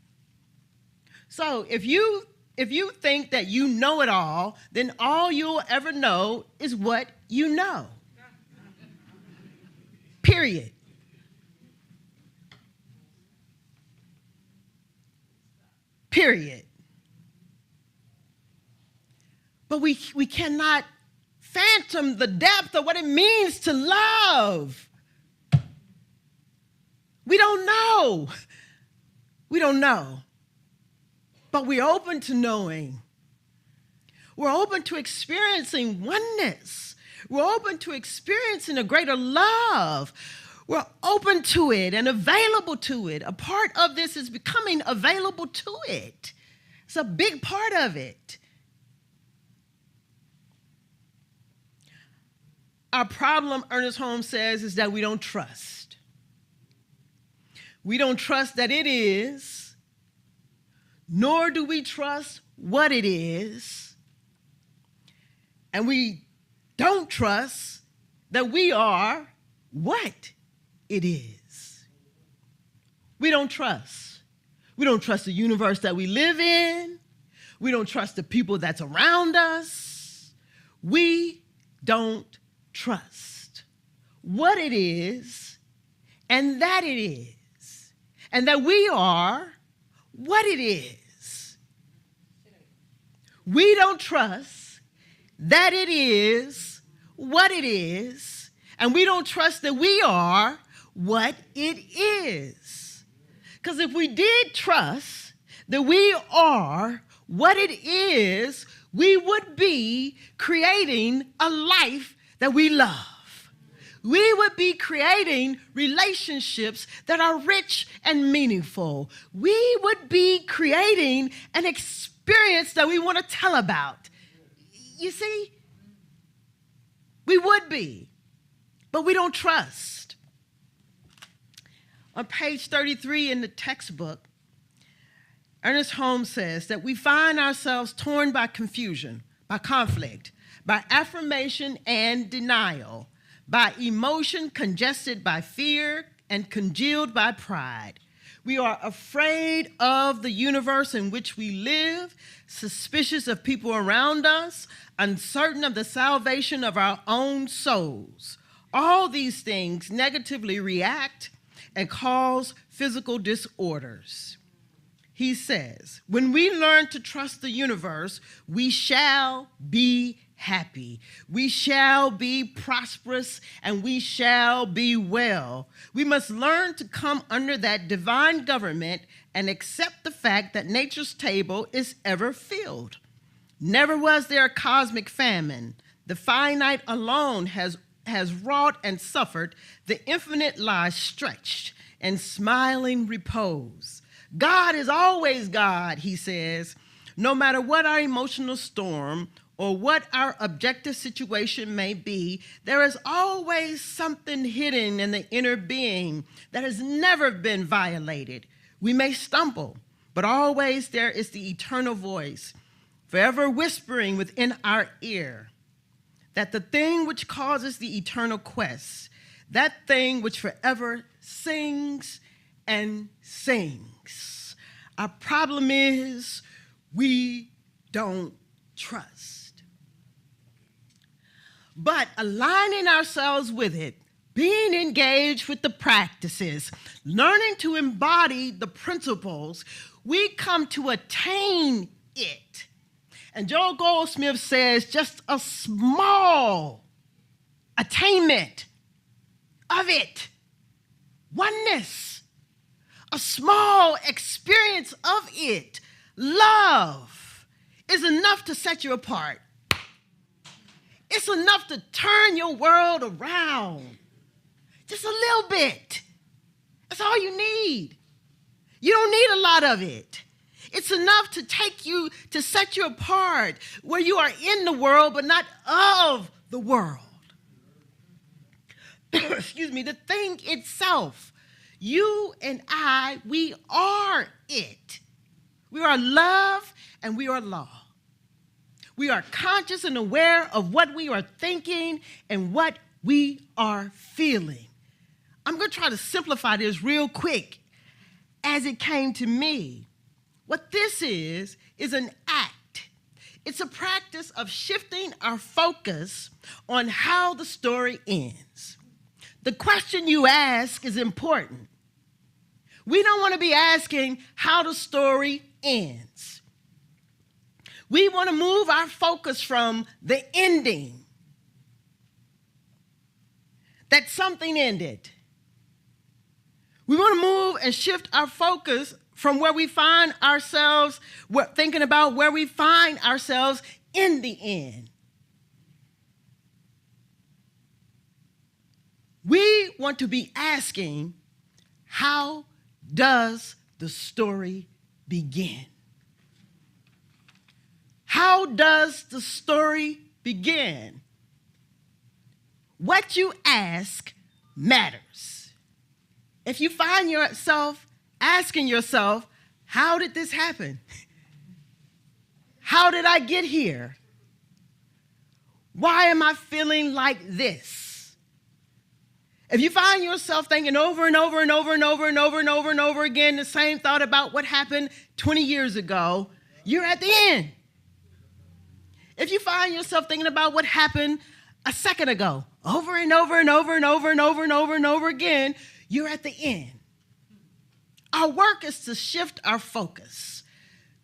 So if you think that you know it all, then all you'll ever know is what you know. Period. Period. But we cannot fathom the depth of what it means to love. We don't know. We don't know. But we're open to knowing. We're open to experiencing oneness. We're open to experiencing a greater love. We're open to it and available to it. A part of this is becoming available to it. It's a big part of it. Our problem, Ernest Holmes says, is that we don't trust. We don't trust that it is, nor do we trust what it is. And we don't trust that we are what it is. We don't trust. We don't trust the universe that we live in. We don't trust the people that's around us. We don't trust what it is and that it is, and that we are what it is. We don't trust that it is what it is, and we don't trust that we are what it is. Because if we did trust that we are what it is, we would be creating a life that we love. We would be creating relationships that are rich and meaningful. We would be creating an experience that we want to tell about. You see? We would be, but we don't trust. On page 33 in the textbook, Ernest Holmes says that we find ourselves torn by confusion, by conflict, by affirmation and denial, by emotion congested by fear and congealed by pride. We are afraid of the universe in which we live, suspicious of people around us, uncertain of the salvation of our own souls. All these things negatively react and cause physical disorders. He says, when we learn to trust the universe, we shall be happy. We shall be prosperous, and we shall be well. We must learn to come under that divine government and accept the fact that nature's table is ever filled. Never was there a cosmic famine. The finite alone has wrought and suffered. The infinite lies stretched in smiling repose. God is always God, he says. No matter what our emotional storm or what our objective situation may be, there is always something hidden in the inner being that has never been violated. We may stumble, but always there is the eternal voice, forever whispering within our ear, that the thing which causes the eternal quest, that thing which forever sings and sings. Our problem is we don't trust. But aligning ourselves with it, being engaged with the practices, learning to embody the principles, we come to attain it. And Joel Goldsmith says just a small attainment of it, oneness, a small experience of it, love, is enough to set you apart. It's enough to turn your world around. Just a little bit. That's all you need. You don't need a lot of it. It's enough to take you, to set you apart, where you are in the world, but not of the world. Excuse me, the thing itself, you and I, we are it. We are love and we are law. We are conscious and aware of what we are thinking and what we are feeling. I'm going to try to simplify this real quick as it came to me. What this is an act. It's a practice of shifting our focus on how the story ends. The question you ask is important. We don't want to be asking how the story ends. We want to move our focus from the ending, that something ended. We want to move and shift our focus from where we find ourselves, thinking about where we find ourselves in the end. We want to be asking, how does the story begin? How does the story begin? What you ask matters. If you find yourself asking yourself, how did this happen? How did I get here? Why am I feeling like this? If you find yourself thinking over and over and over and over and over and over and over again the same thought about what happened 20 years ago, you're at the end. If you find yourself thinking about what happened a second ago, over and over and over and over and over and over and over again, you're at the end. Our work is to shift our focus.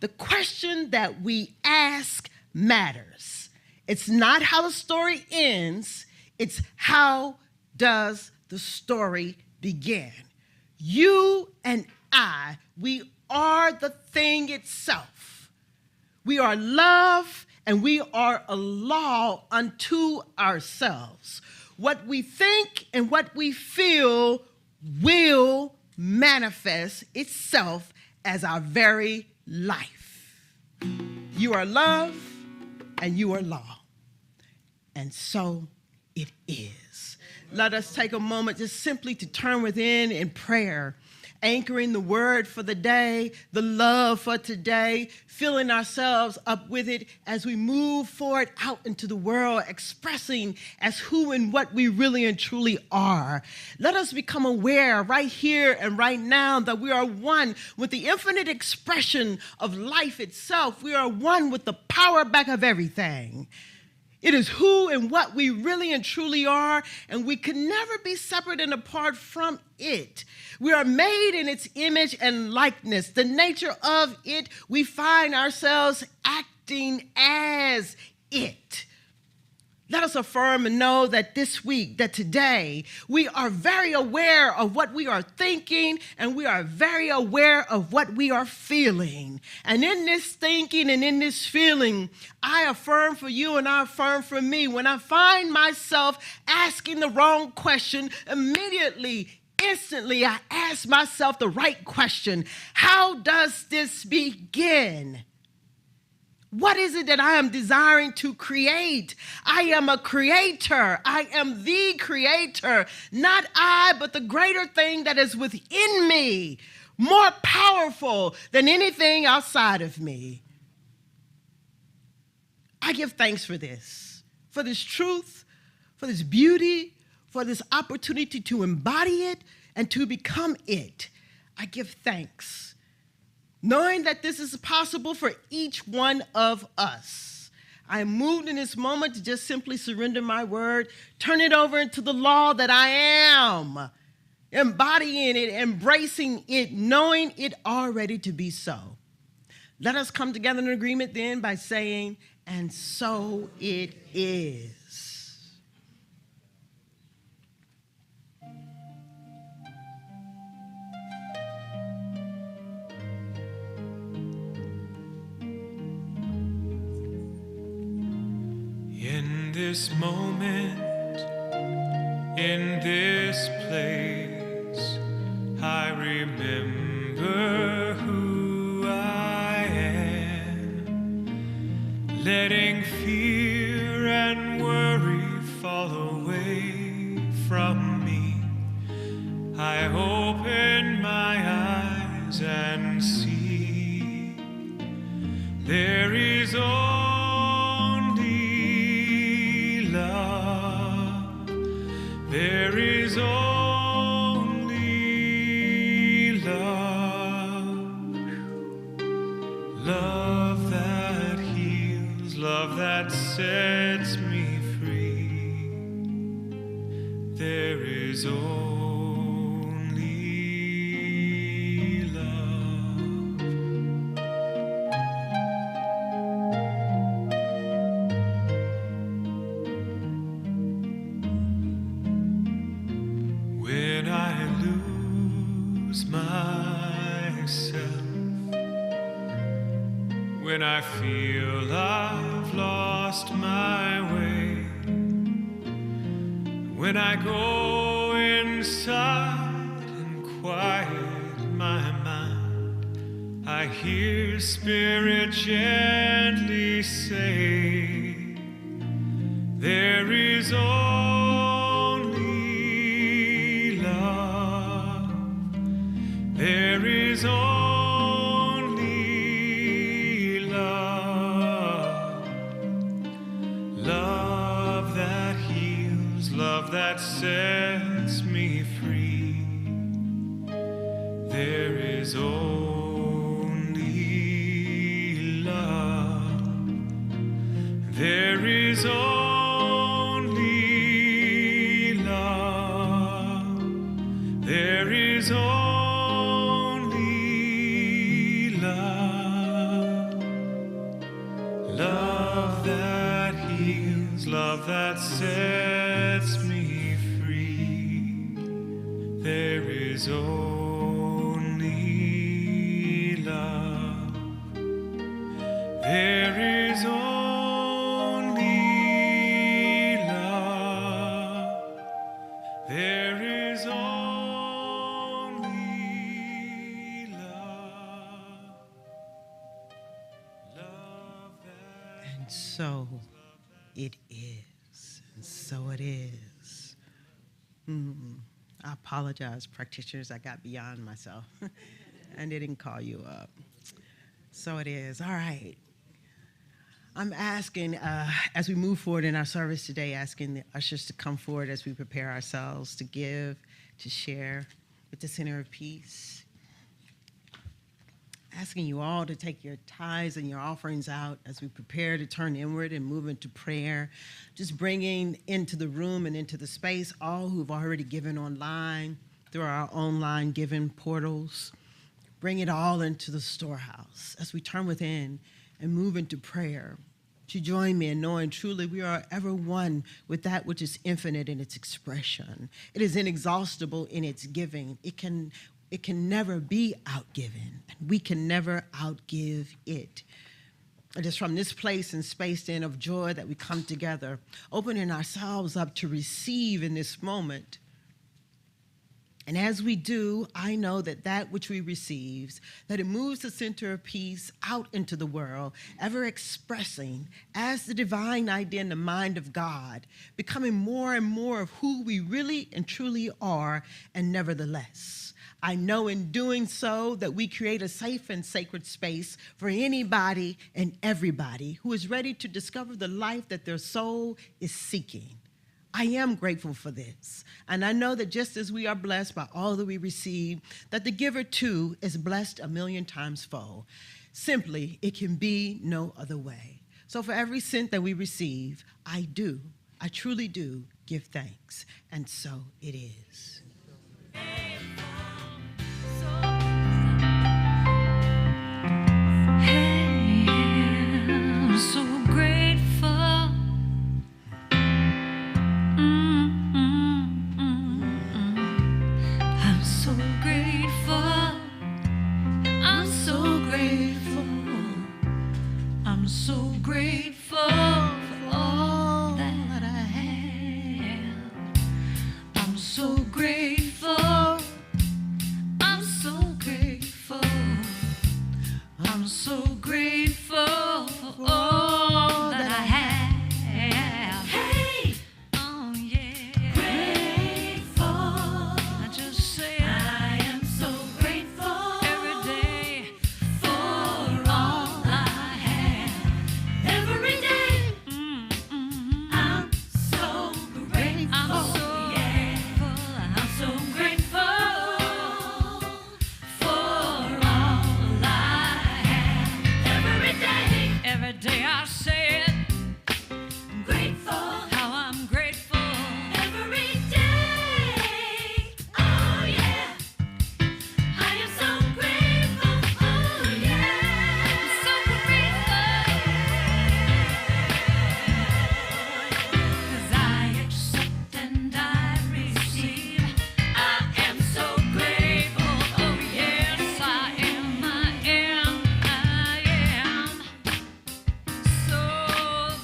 The question that we ask matters. It's not how the story ends, it's how does the story begin. You and I, we are the thing itself. We are love and we are a law unto ourselves. What we think and what we feel will manifest itself as our very life. You are love and you are law. And so it is. Let us take a moment just simply to turn within in prayer anchoring the word for the day, the love for today, filling ourselves up with it as we move forward out into the world, expressing as who and what we really and truly are. Let us become aware right here and right now that we are one with the infinite expression of life itself. We are one with the power back of everything. It is who and what we really and truly are, and we can never be separate and apart from it. We are made in its image and likeness. The nature of it, we find ourselves acting as it. Let us affirm and know that this week, that today, we are very aware of what we are thinking and we are very aware of what we are feeling. And in this thinking and in this feeling, I affirm for you and I affirm for me. When I find myself asking the wrong question, instantly, I ask myself the right question. How does this begin? What is it that I am desiring to create? I am a creator. I am the creator. Not I, but the greater thing that is within me, more powerful than anything outside of me. I give thanks for this truth, for this beauty, for this opportunity to embody it and to become it. I give thanks, knowing that this is possible for each one of us. I am moved in this moment to just simply surrender my word, turn it over into the law that I am, embodying it, embracing it, knowing it already to be so. Let us come together in agreement then by saying, and so it is. In this moment, in this place, I remember who I am, letting fear and worry fall away from me. I open my eyes and see there is there is only love, love that heals, love that sets me free. There is only love. When I lose myself, when I feel I've lost my way, when I go inside and quiet my mind, I hear Spirit gently say, there is there is only love, love that heals, love that sets me free. There is only love, there is only love, there is only love that heals, love that sets me free. There is only love. There is only love. There is only love. Love that. And so it is, and so it is. I apologize, practitioners. I got beyond myself and didn't call you up. So it is. All right. I'm asking, as we move forward in our service today, asking the ushers to come forward as we prepare ourselves to give, to share with the Center of Peace. Asking you all to take your tithes and your offerings out as we prepare to turn inward and move into prayer. Just bringing into the room and into the space all who've already given online through our online giving portals. Bring it all into the storehouse as we turn within and move into prayer. To join me in knowing truly we are ever one with that which is infinite in its expression. It is inexhaustible in its giving. It can never be outgiven, and we can never outgive it. It is from this place and space then of joy that we come together, opening ourselves up to receive in this moment. And as we do, I know that which we receive, that it moves the Center of Peace out into the world, ever expressing as the divine idea in the mind of God, becoming more and more of who we really and truly are, and nevertheless. I know in doing so that we create a safe and sacred space for anybody and everybody who is ready to discover the life that their soul is seeking. I am grateful for this. And I know that just as we are blessed by all that we receive, that the giver too is blessed 1,000,000 times fold. Simply, it can be no other way. So for every cent that we receive, I truly do give thanks. And so it is. I'm so grateful. I'm so grateful. I'm so grateful. I'm so grateful for all that I have. I'm so grateful. I'm so grateful. I'm so grateful for all that I have. Hey! Oh, yeah. Grateful. I just say I am so grateful every day for all I have. Every day. I'm so grateful. I'm so grateful. I'm so grateful for all I have. Every day I say it. I'm grateful. How I'm grateful. Every day. Oh yeah. I am so grateful. Oh yeah. I'm so grateful. 'Cause I accept and I receive. I am so grateful. Oh yes, I am. I am. I am. So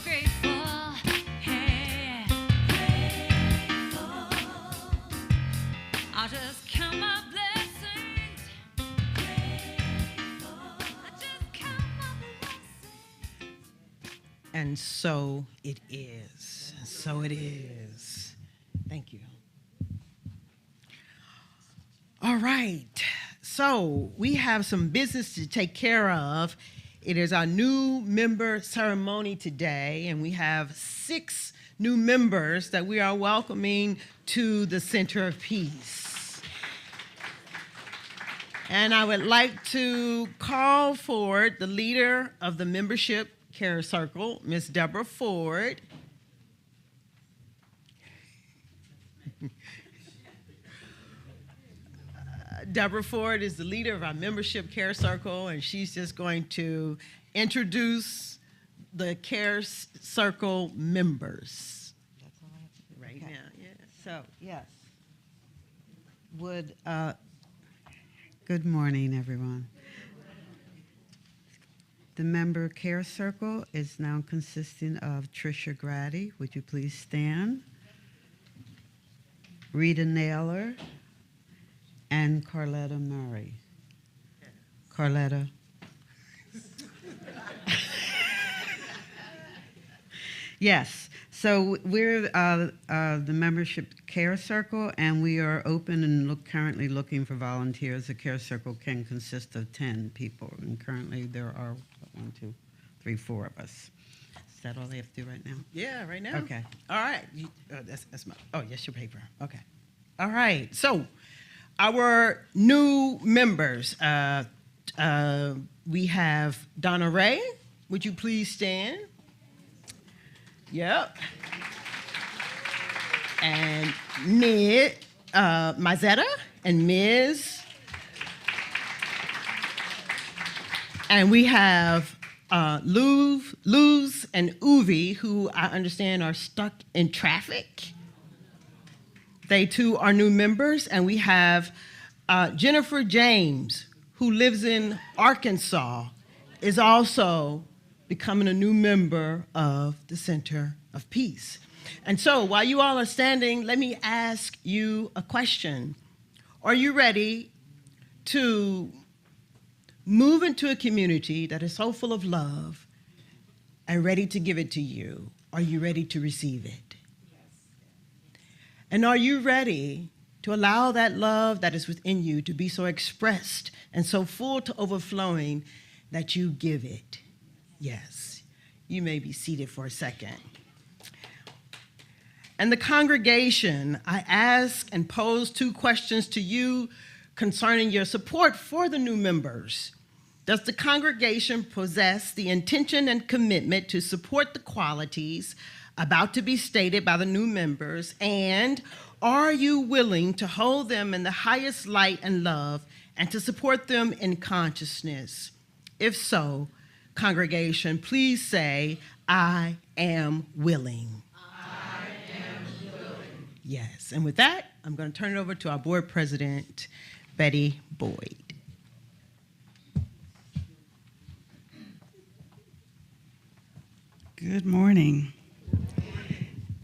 grateful, yeah, grateful. I just count my blessings. Grateful. I just count my blessings. And so it is. So it is. Thank you. All right. So we have some business to take care of. It is our new member ceremony today, and we have 6 new members that we are welcoming to the Center of Peace. And I would like to call forward the leader of the Membership Care Circle, Ms. Deborah Ford. Deborah Ford is the leader of our Membership Care Circle, and she's just going to introduce the Care Circle members. That's all I have to do. Right Okay. now, yeah. So, yes. Good morning, everyone. The member care circle is now consisting of Tricia Grady. Would you please stand? Rita Naylor and Carletta Murray. Carletta. Yes. So we're the membership care circle, and we are open and currently looking for volunteers. The care circle can consist of 10 people, and currently there are 1, 2, 3, 4 of us. Is that all they have to do right now? Yeah, right now. Okay. All right. That's my. Oh, yes, your paper. Okay. All right. So, our new members. We have Donna Ray. Would you please stand? Yep. And Mizetta and Ms. And we have Luz and Uvi, who I understand are stuck in traffic. They too are new members. And we have Jennifer James, who lives in Arkansas, is also becoming a new member of the Center of Peace. And so while you all are standing, let me ask you a question. Are you ready to move into a community that is so full of love and ready to give it to you? Are you ready to receive it? Yes. And are you ready to allow that love that is within you to be so expressed and so full to overflowing that you give it? Yes. You may be seated for a second. And the congregation, I ask and pose 2 questions to you concerning your support for the new members. Does the congregation possess the intention and commitment to support the qualities about to be stated by the new members? And are you willing to hold them in the highest light and love and to support them in consciousness? If so, congregation, please say, I am willing. I am willing. Yes, and with that, I'm going to turn it over to our board president, Betty Boyd. Good morning.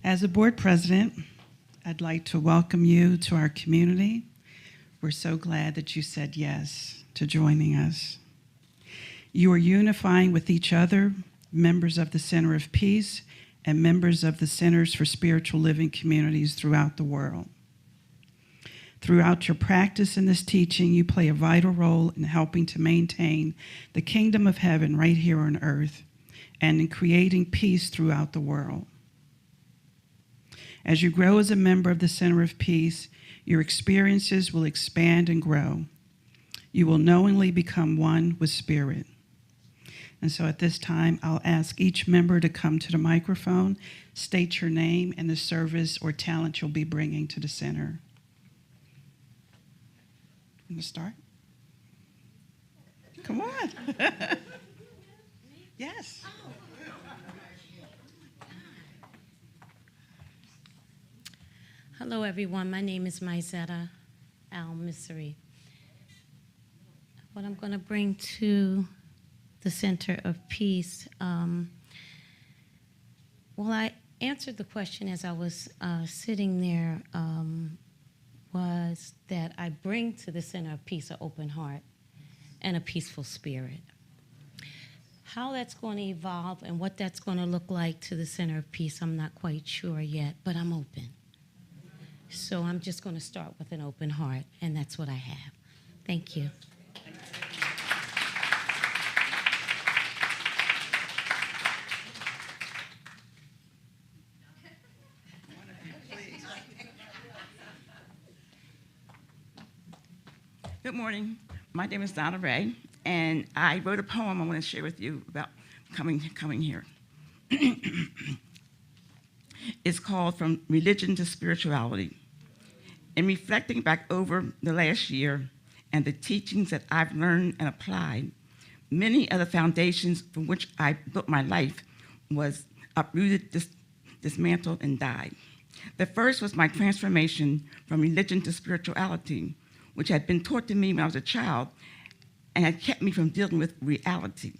As a board president, I'd like to welcome you to our community. We're so glad that you said yes to joining us. You are unifying with each other, members of the Center of Peace and members of the Centers for Spiritual Living communities throughout the world. Throughout your practice in this teaching, you play a vital role in helping to maintain the kingdom of heaven right here on earth and in creating peace throughout the world. As you grow as a member of the Center of Peace, your experiences will expand and grow. You will knowingly become one with Spirit. And so at this time, I'll ask each member to come to the microphone, state your name and the service or talent you'll be bringing to the center. You want to start? Come on. Yes. Hello, everyone. My name is Mizetta Al-Misri. What I'm going to bring to the Center of Peace, well, I answered the question as I was sitting there, was that I bring to the Center of Peace an open heart and a peaceful spirit. How that's going to evolve and what that's going to look like to the Center of Peace, I'm not quite sure yet, but I'm open. So I'm just going to start with an open heart, and that's what I have. Thank you. Good morning. My name is Donna Ray, and I wrote a poem I want to share with you about coming here. It's called From Religion to Spirituality. In reflecting back over the last year and the teachings that I've learned and applied, many of the foundations from which I built my life was uprooted, dismantled, and died. The first was my transformation from religion to spirituality, which had been taught to me when I was a child and had kept me from dealing with reality.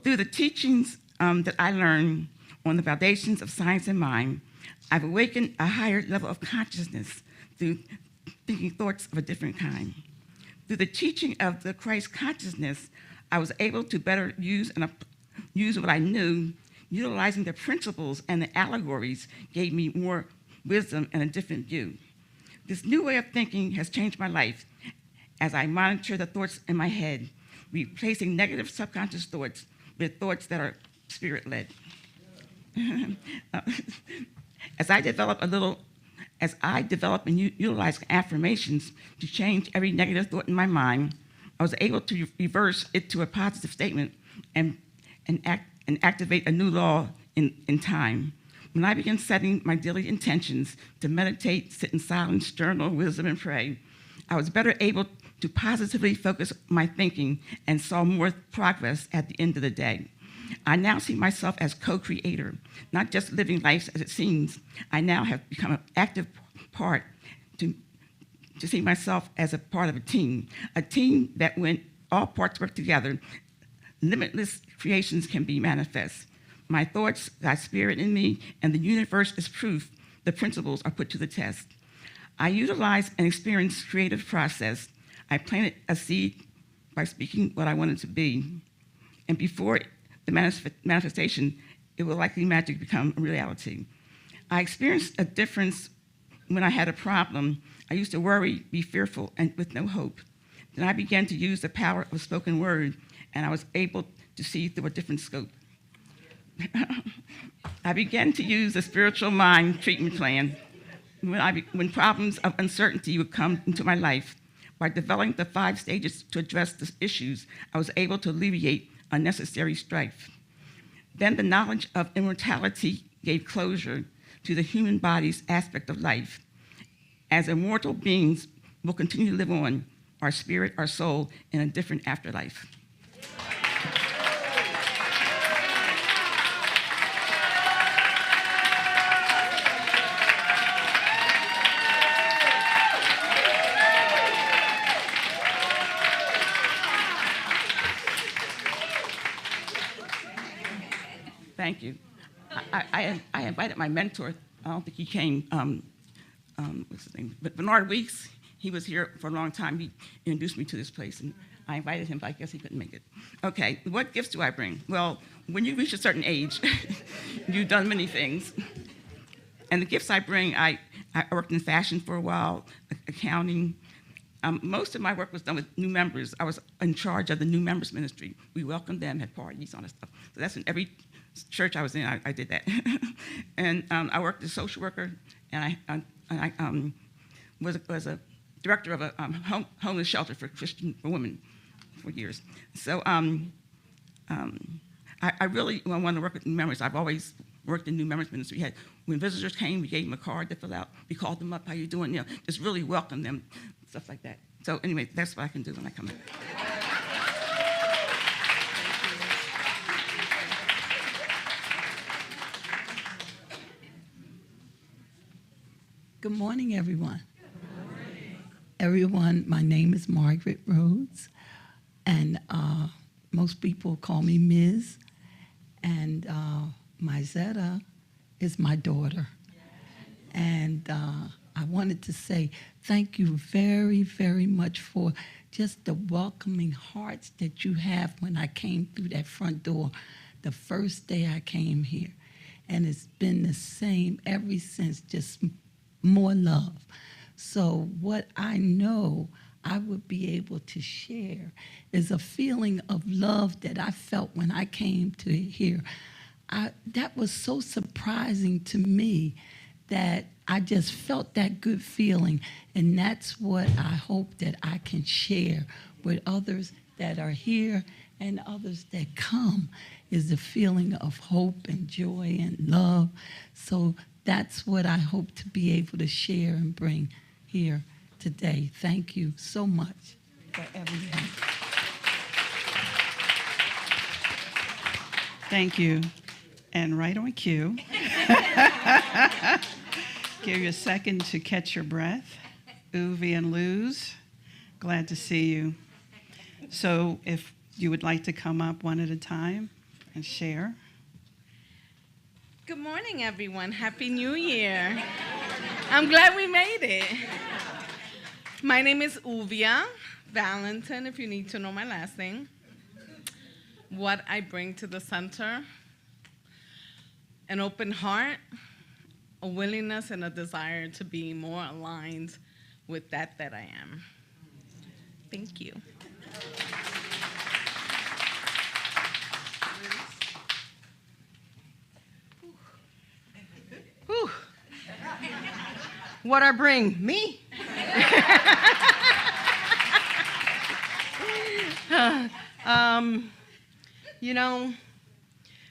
Through the teachings that I learned on the foundations of science and mind, I've awakened a higher level of consciousness through thinking thoughts of a different kind. Through the teaching of the Christ consciousness, I was able to better use what I knew, utilizing the principles and the allegories gave me more wisdom and a different view. This new way of thinking has changed my life as I monitor the thoughts in my head, replacing negative subconscious thoughts with thoughts that are spirit-led. As I develop and utilize affirmations to change every negative thought in my mind, I was able to reverse it to a positive statement and activate a new law in time. When I began setting my daily intentions to meditate, sit in silence, journal, wisdom, and pray, I was better able to positively focus my thinking and saw more progress at the end of the day. I now see myself as co-creator, not just living life as it seems. I now have become an active part to see myself as a part of a team that when all parts work together, limitless creations can be manifest. My thoughts, God's spirit in me, and the universe is proof the principles are put to the test. I utilize and experience creative process. I planted a seed by speaking what I wanted to be. And before the manifestation, it will likely magically become a reality. I experienced a difference when I had a problem. I used to worry, be fearful, and with no hope. Then I began to use the power of spoken word, and I was able to see through a different scope. I began to use the spiritual mind treatment plan when problems of uncertainty would come into my life. By developing the 5 stages to address the issues, I was able to alleviate unnecessary strife. Then the knowledge of immortality gave closure to the human body's aspect of life. As immortal beings will continue to live on, our spirit, our soul, in a different afterlife. Thank you. I invited my mentor. I don't think he came. What's his name? But Bernard Weeks. He was here for a long time. He introduced me to this place, and I invited him, but I guess he couldn't make it. Okay, what gifts do I bring? Well, when you reach a certain age, you've done many things. And the gifts I bring, I worked in fashion for a while, accounting. Most of my work was done with new members. I was in charge of the new members ministry. We welcomed them, had parties, all that stuff. So that's in every church I was in, I did that. And I worked as a social worker, and I was a director of a homeless shelter for women for years. So I really want to work with new members. I've always worked in new members ministry. When visitors came, we gave them a card to fill out. We called them up, how you doing? Just really welcome them, stuff like that. So anyway, that's what I can do when I come in. Good morning, everyone. Good morning. Everyone, my name is Margaret Rhodes, and most people call me Ms., and Myzetta is my daughter. And I wanted to say thank you very, very much for just the welcoming hearts that you have when I came through that front door the first day I came here. And it's been the same ever since, just more love. So what I know I would be able to share is a feeling of love that I felt when I came to here. That was so surprising to me that I just felt that good feeling, and that's what I hope that I can share with others that are here and others that come, is the feeling of hope and joy and love. So that's what I hope to be able to share and bring here today. Thank you so much for everything. Thank you. And right on cue. Give you a second to catch your breath. Uvi and Luz, glad to see you. So if you would like to come up one at a time and share. Good morning, everyone. Happy New Year. I'm glad we made it. My name is Uvia Valentin, if you need to know my last name. What I bring to the center. an open heart, a willingness, and a desire to be more aligned with that I am. Thank you. Whew. What I bring? Me? You know,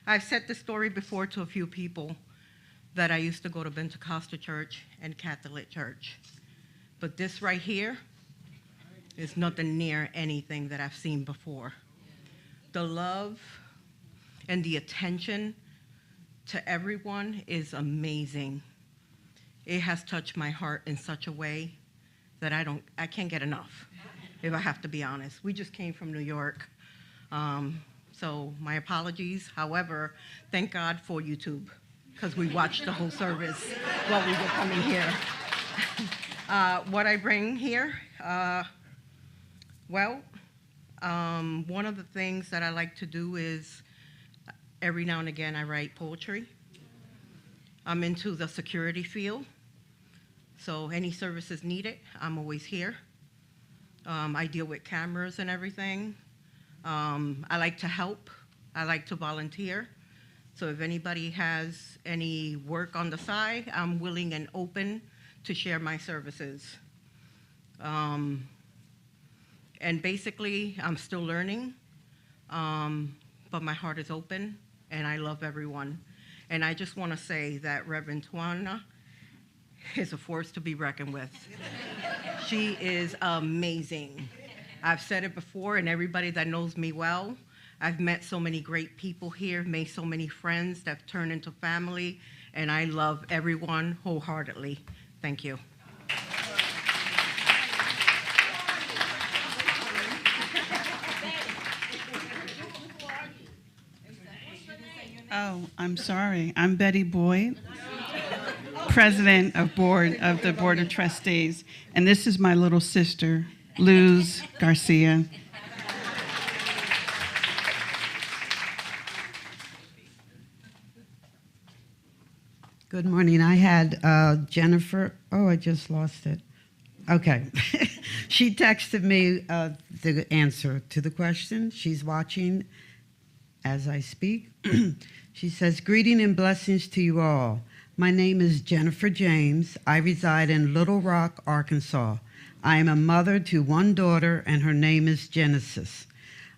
I've said this story before to a few people that I used to go to Pentecostal church and Catholic church. But this right here is nothing near anything that I've seen before. The love and the attention to everyone is amazing. It has touched my heart in such a way that I can't get enough, if I have to be honest. We just came from New York, so my apologies. However, thank God for YouTube, because we watched the whole service while we were coming here. What I bring here, one of the things that I like to do is every now and again I write poetry. I'm into the security field, so any services needed, I'm always here. I deal with cameras and everything. I like to help. I like to volunteer. So if anybody has any work on the side, I'm willing and open to share my services. And basically, I'm still learning, but my heart is open, and I love everyone. And I just want to say that Reverend Twana is a force to be reckoned with. She is amazing. I've said it before, and everybody that knows me well, I've met so many great people here, made so many friends that have turned into family, and I love everyone wholeheartedly. Thank you. Oh, I'm sorry. I'm Betty Boyd, President of the Board of Trustees, and this is my little sister, Luz Garcia. Good morning. I had Jennifer. Oh, I just lost it. Okay. She texted me the answer to the question. She's watching as I speak. She says, "Greeting and blessings to you all. My name is Jennifer James. I reside in Little Rock, Arkansas. I am a mother to one daughter, and her name is Genesis.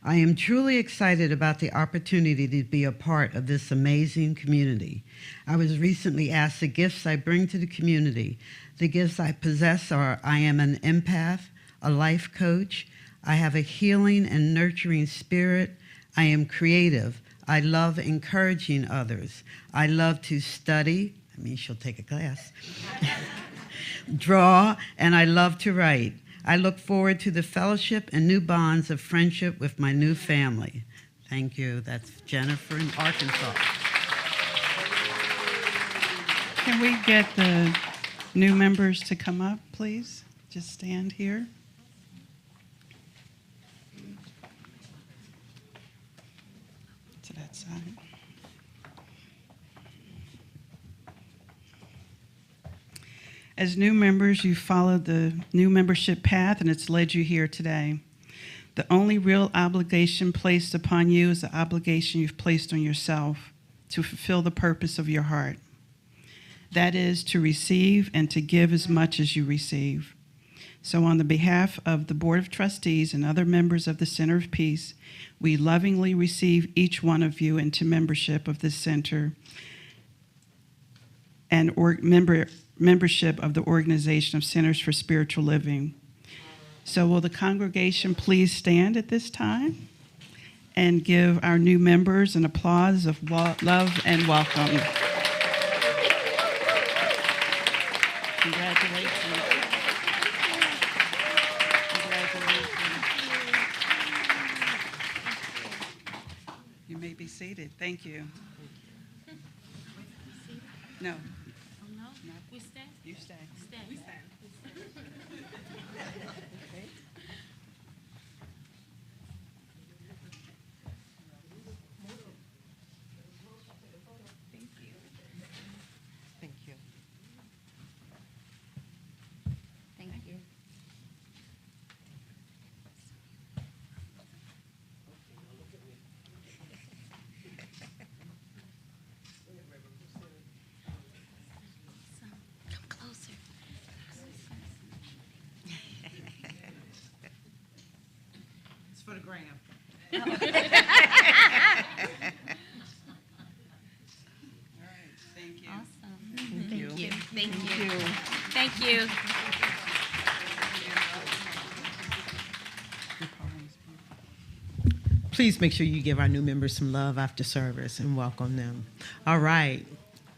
I am truly excited about the opportunity to be a part of this amazing community. I was recently asked the gifts I bring to the community. The gifts I possess are I am an empath, a life coach. I have a healing and nurturing spirit. I am creative. I love encouraging others. I love to study. I mean, she'll take a class. Draw, and I love to write. I look forward to the fellowship and new bonds of friendship with my new family." Thank you. That's Jennifer in Arkansas. Can we get the new members to come up, please? Just stand here. To that side. As new members, you followed the new membership path, and it's led you here today. The only real obligation placed upon you is the obligation you've placed on yourself to fulfill the purpose of your heart. That is to receive and to give as much as you receive. So on the behalf of the Board of Trustees and other members of the Center of Peace, we lovingly receive each one of you into membership of this center and membership of the Organization of Centers for Spiritual Living. So will the congregation please stand at this time and give our new members an applause of love and welcome. Congratulations. You may be seated. Thank you. No. We stand? You stay. Stand. We stand. Okay. Thank you. for the gram. Thank you. Awesome. Thank you. Thank you. Thank you. Please make sure you give our new members some love after service and welcome them. All right.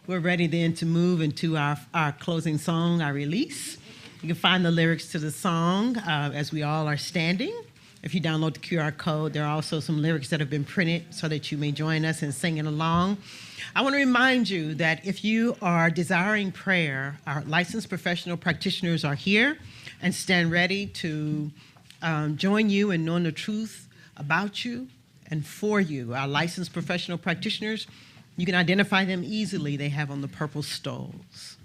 We're ready then to move into our closing song, our release. You can find the lyrics to the song as we all are standing. If you download the QR code, there are also some lyrics that have been printed so that you may join us in singing along. I want to remind you that if you are desiring prayer, our licensed professional practitioners are here and stand ready to join you in knowing the truth about you and for you. Our licensed professional practitioners, you can identify them easily. They have on the purple stoles.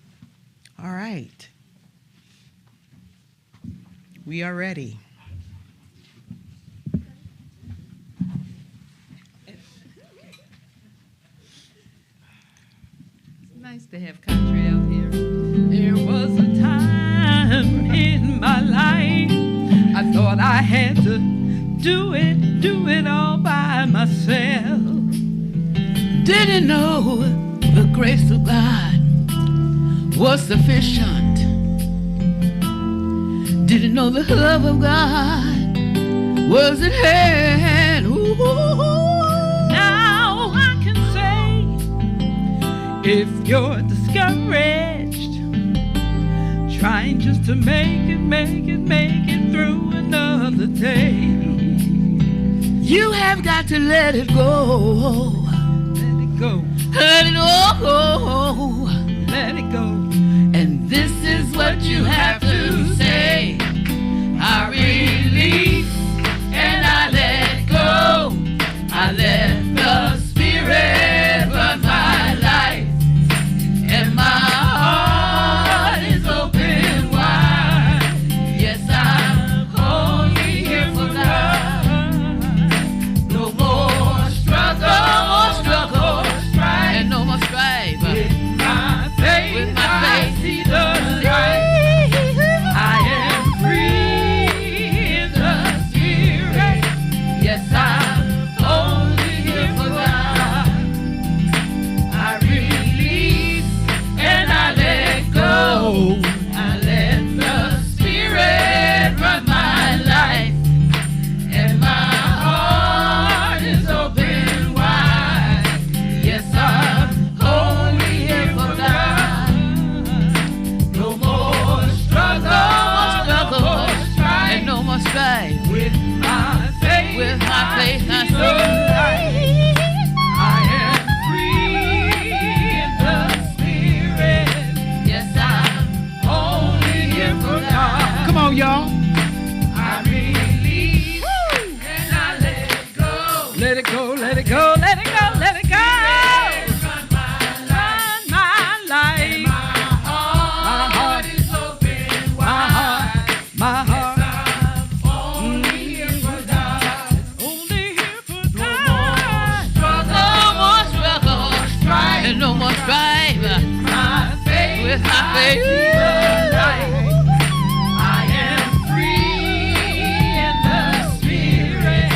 All right. We are ready. Nice to have country out here. There was a time in my life I thought I had to do it all by myself. Didn't know the grace of God was sufficient. Didn't know the love of God was at hand. Ooh. Now I can say, if you're discouraged, trying just to make it through another day, you have got to let it go. Let it go. Let it go. Let it go. And this is what you have to say. I release and I let go. I let the Spirit run my life. And my heart is open wide. Yes, I'm only here for God. No more struggle, strife. And no more strife. With my faith, I see the light. I am free in the Spirit. Yes, I'm only here for God. I release and I let go. I let the Spirit run my life. And my heart is open wide. Yes, I'm only here for God. No more struggle, strife. And no more strife. With my faith, I see the light. I am free in the Spirit. Yes, I'm only here for God. Come on, y'all. I release and I let go. Let it go, let it go, let it go, let it go. Run my life. My heart is open wide. My heart. Only here for God. Only here for God. No more struggle, strife. And no more strife. With my faith. I am free in the Spirit.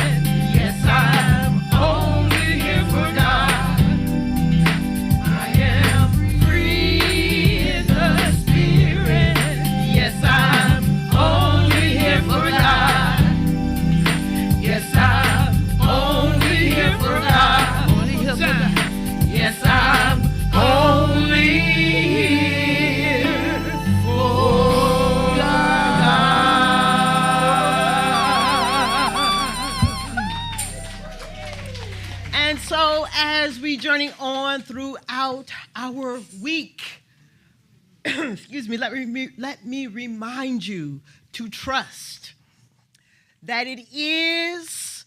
Yes, I'm only here for God. I am free in the Spirit. Yes, I'm only here for God. Yes, I'm only here for God. Only here for God. Yes, I'm only here for God. And so as we journey on throughout our week, excuse me, let me remind you to trust that it is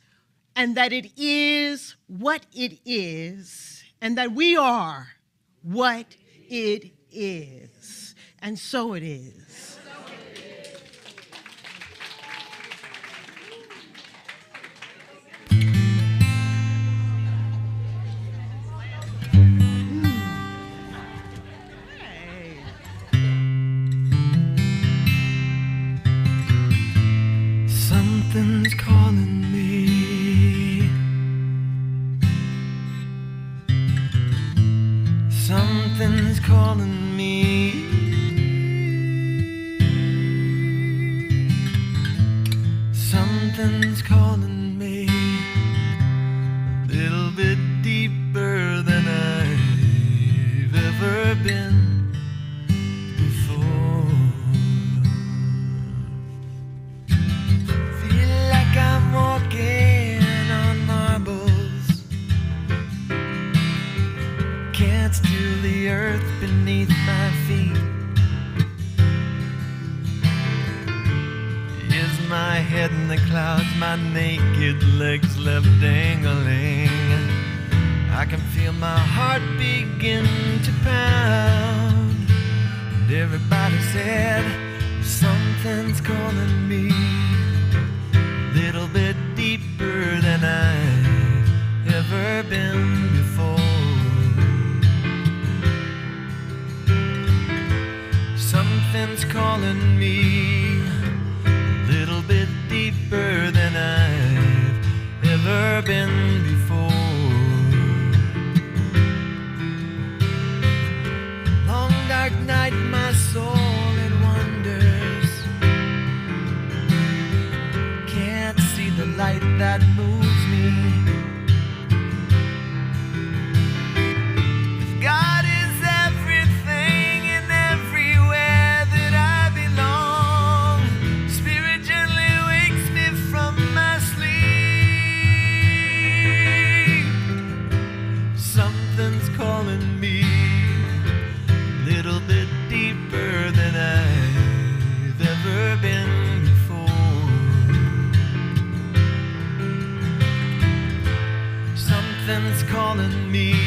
and that it is what it is and that we are what it is. And so it is. Something's calling me calling me. Something's calling me a little bit deeper than I've ever been before. Feel like I'm walking on marbles. Can't steal the earth beneath my feet. Is my head in the clouds, my naked legs left dangling. I can feel my heart begin to pound. And everybody said, something's calling me a little bit deeper than I've ever been before. Something's calling me a little bit deeper than I've ever been before. Long dark night, my soul it wanders. Can't see the light that moves me. If God is everything and everywhere that I belong, Spirit gently wakes me from my sleep. Something's calling me a little bit deeper than I've ever been before. Something's calling me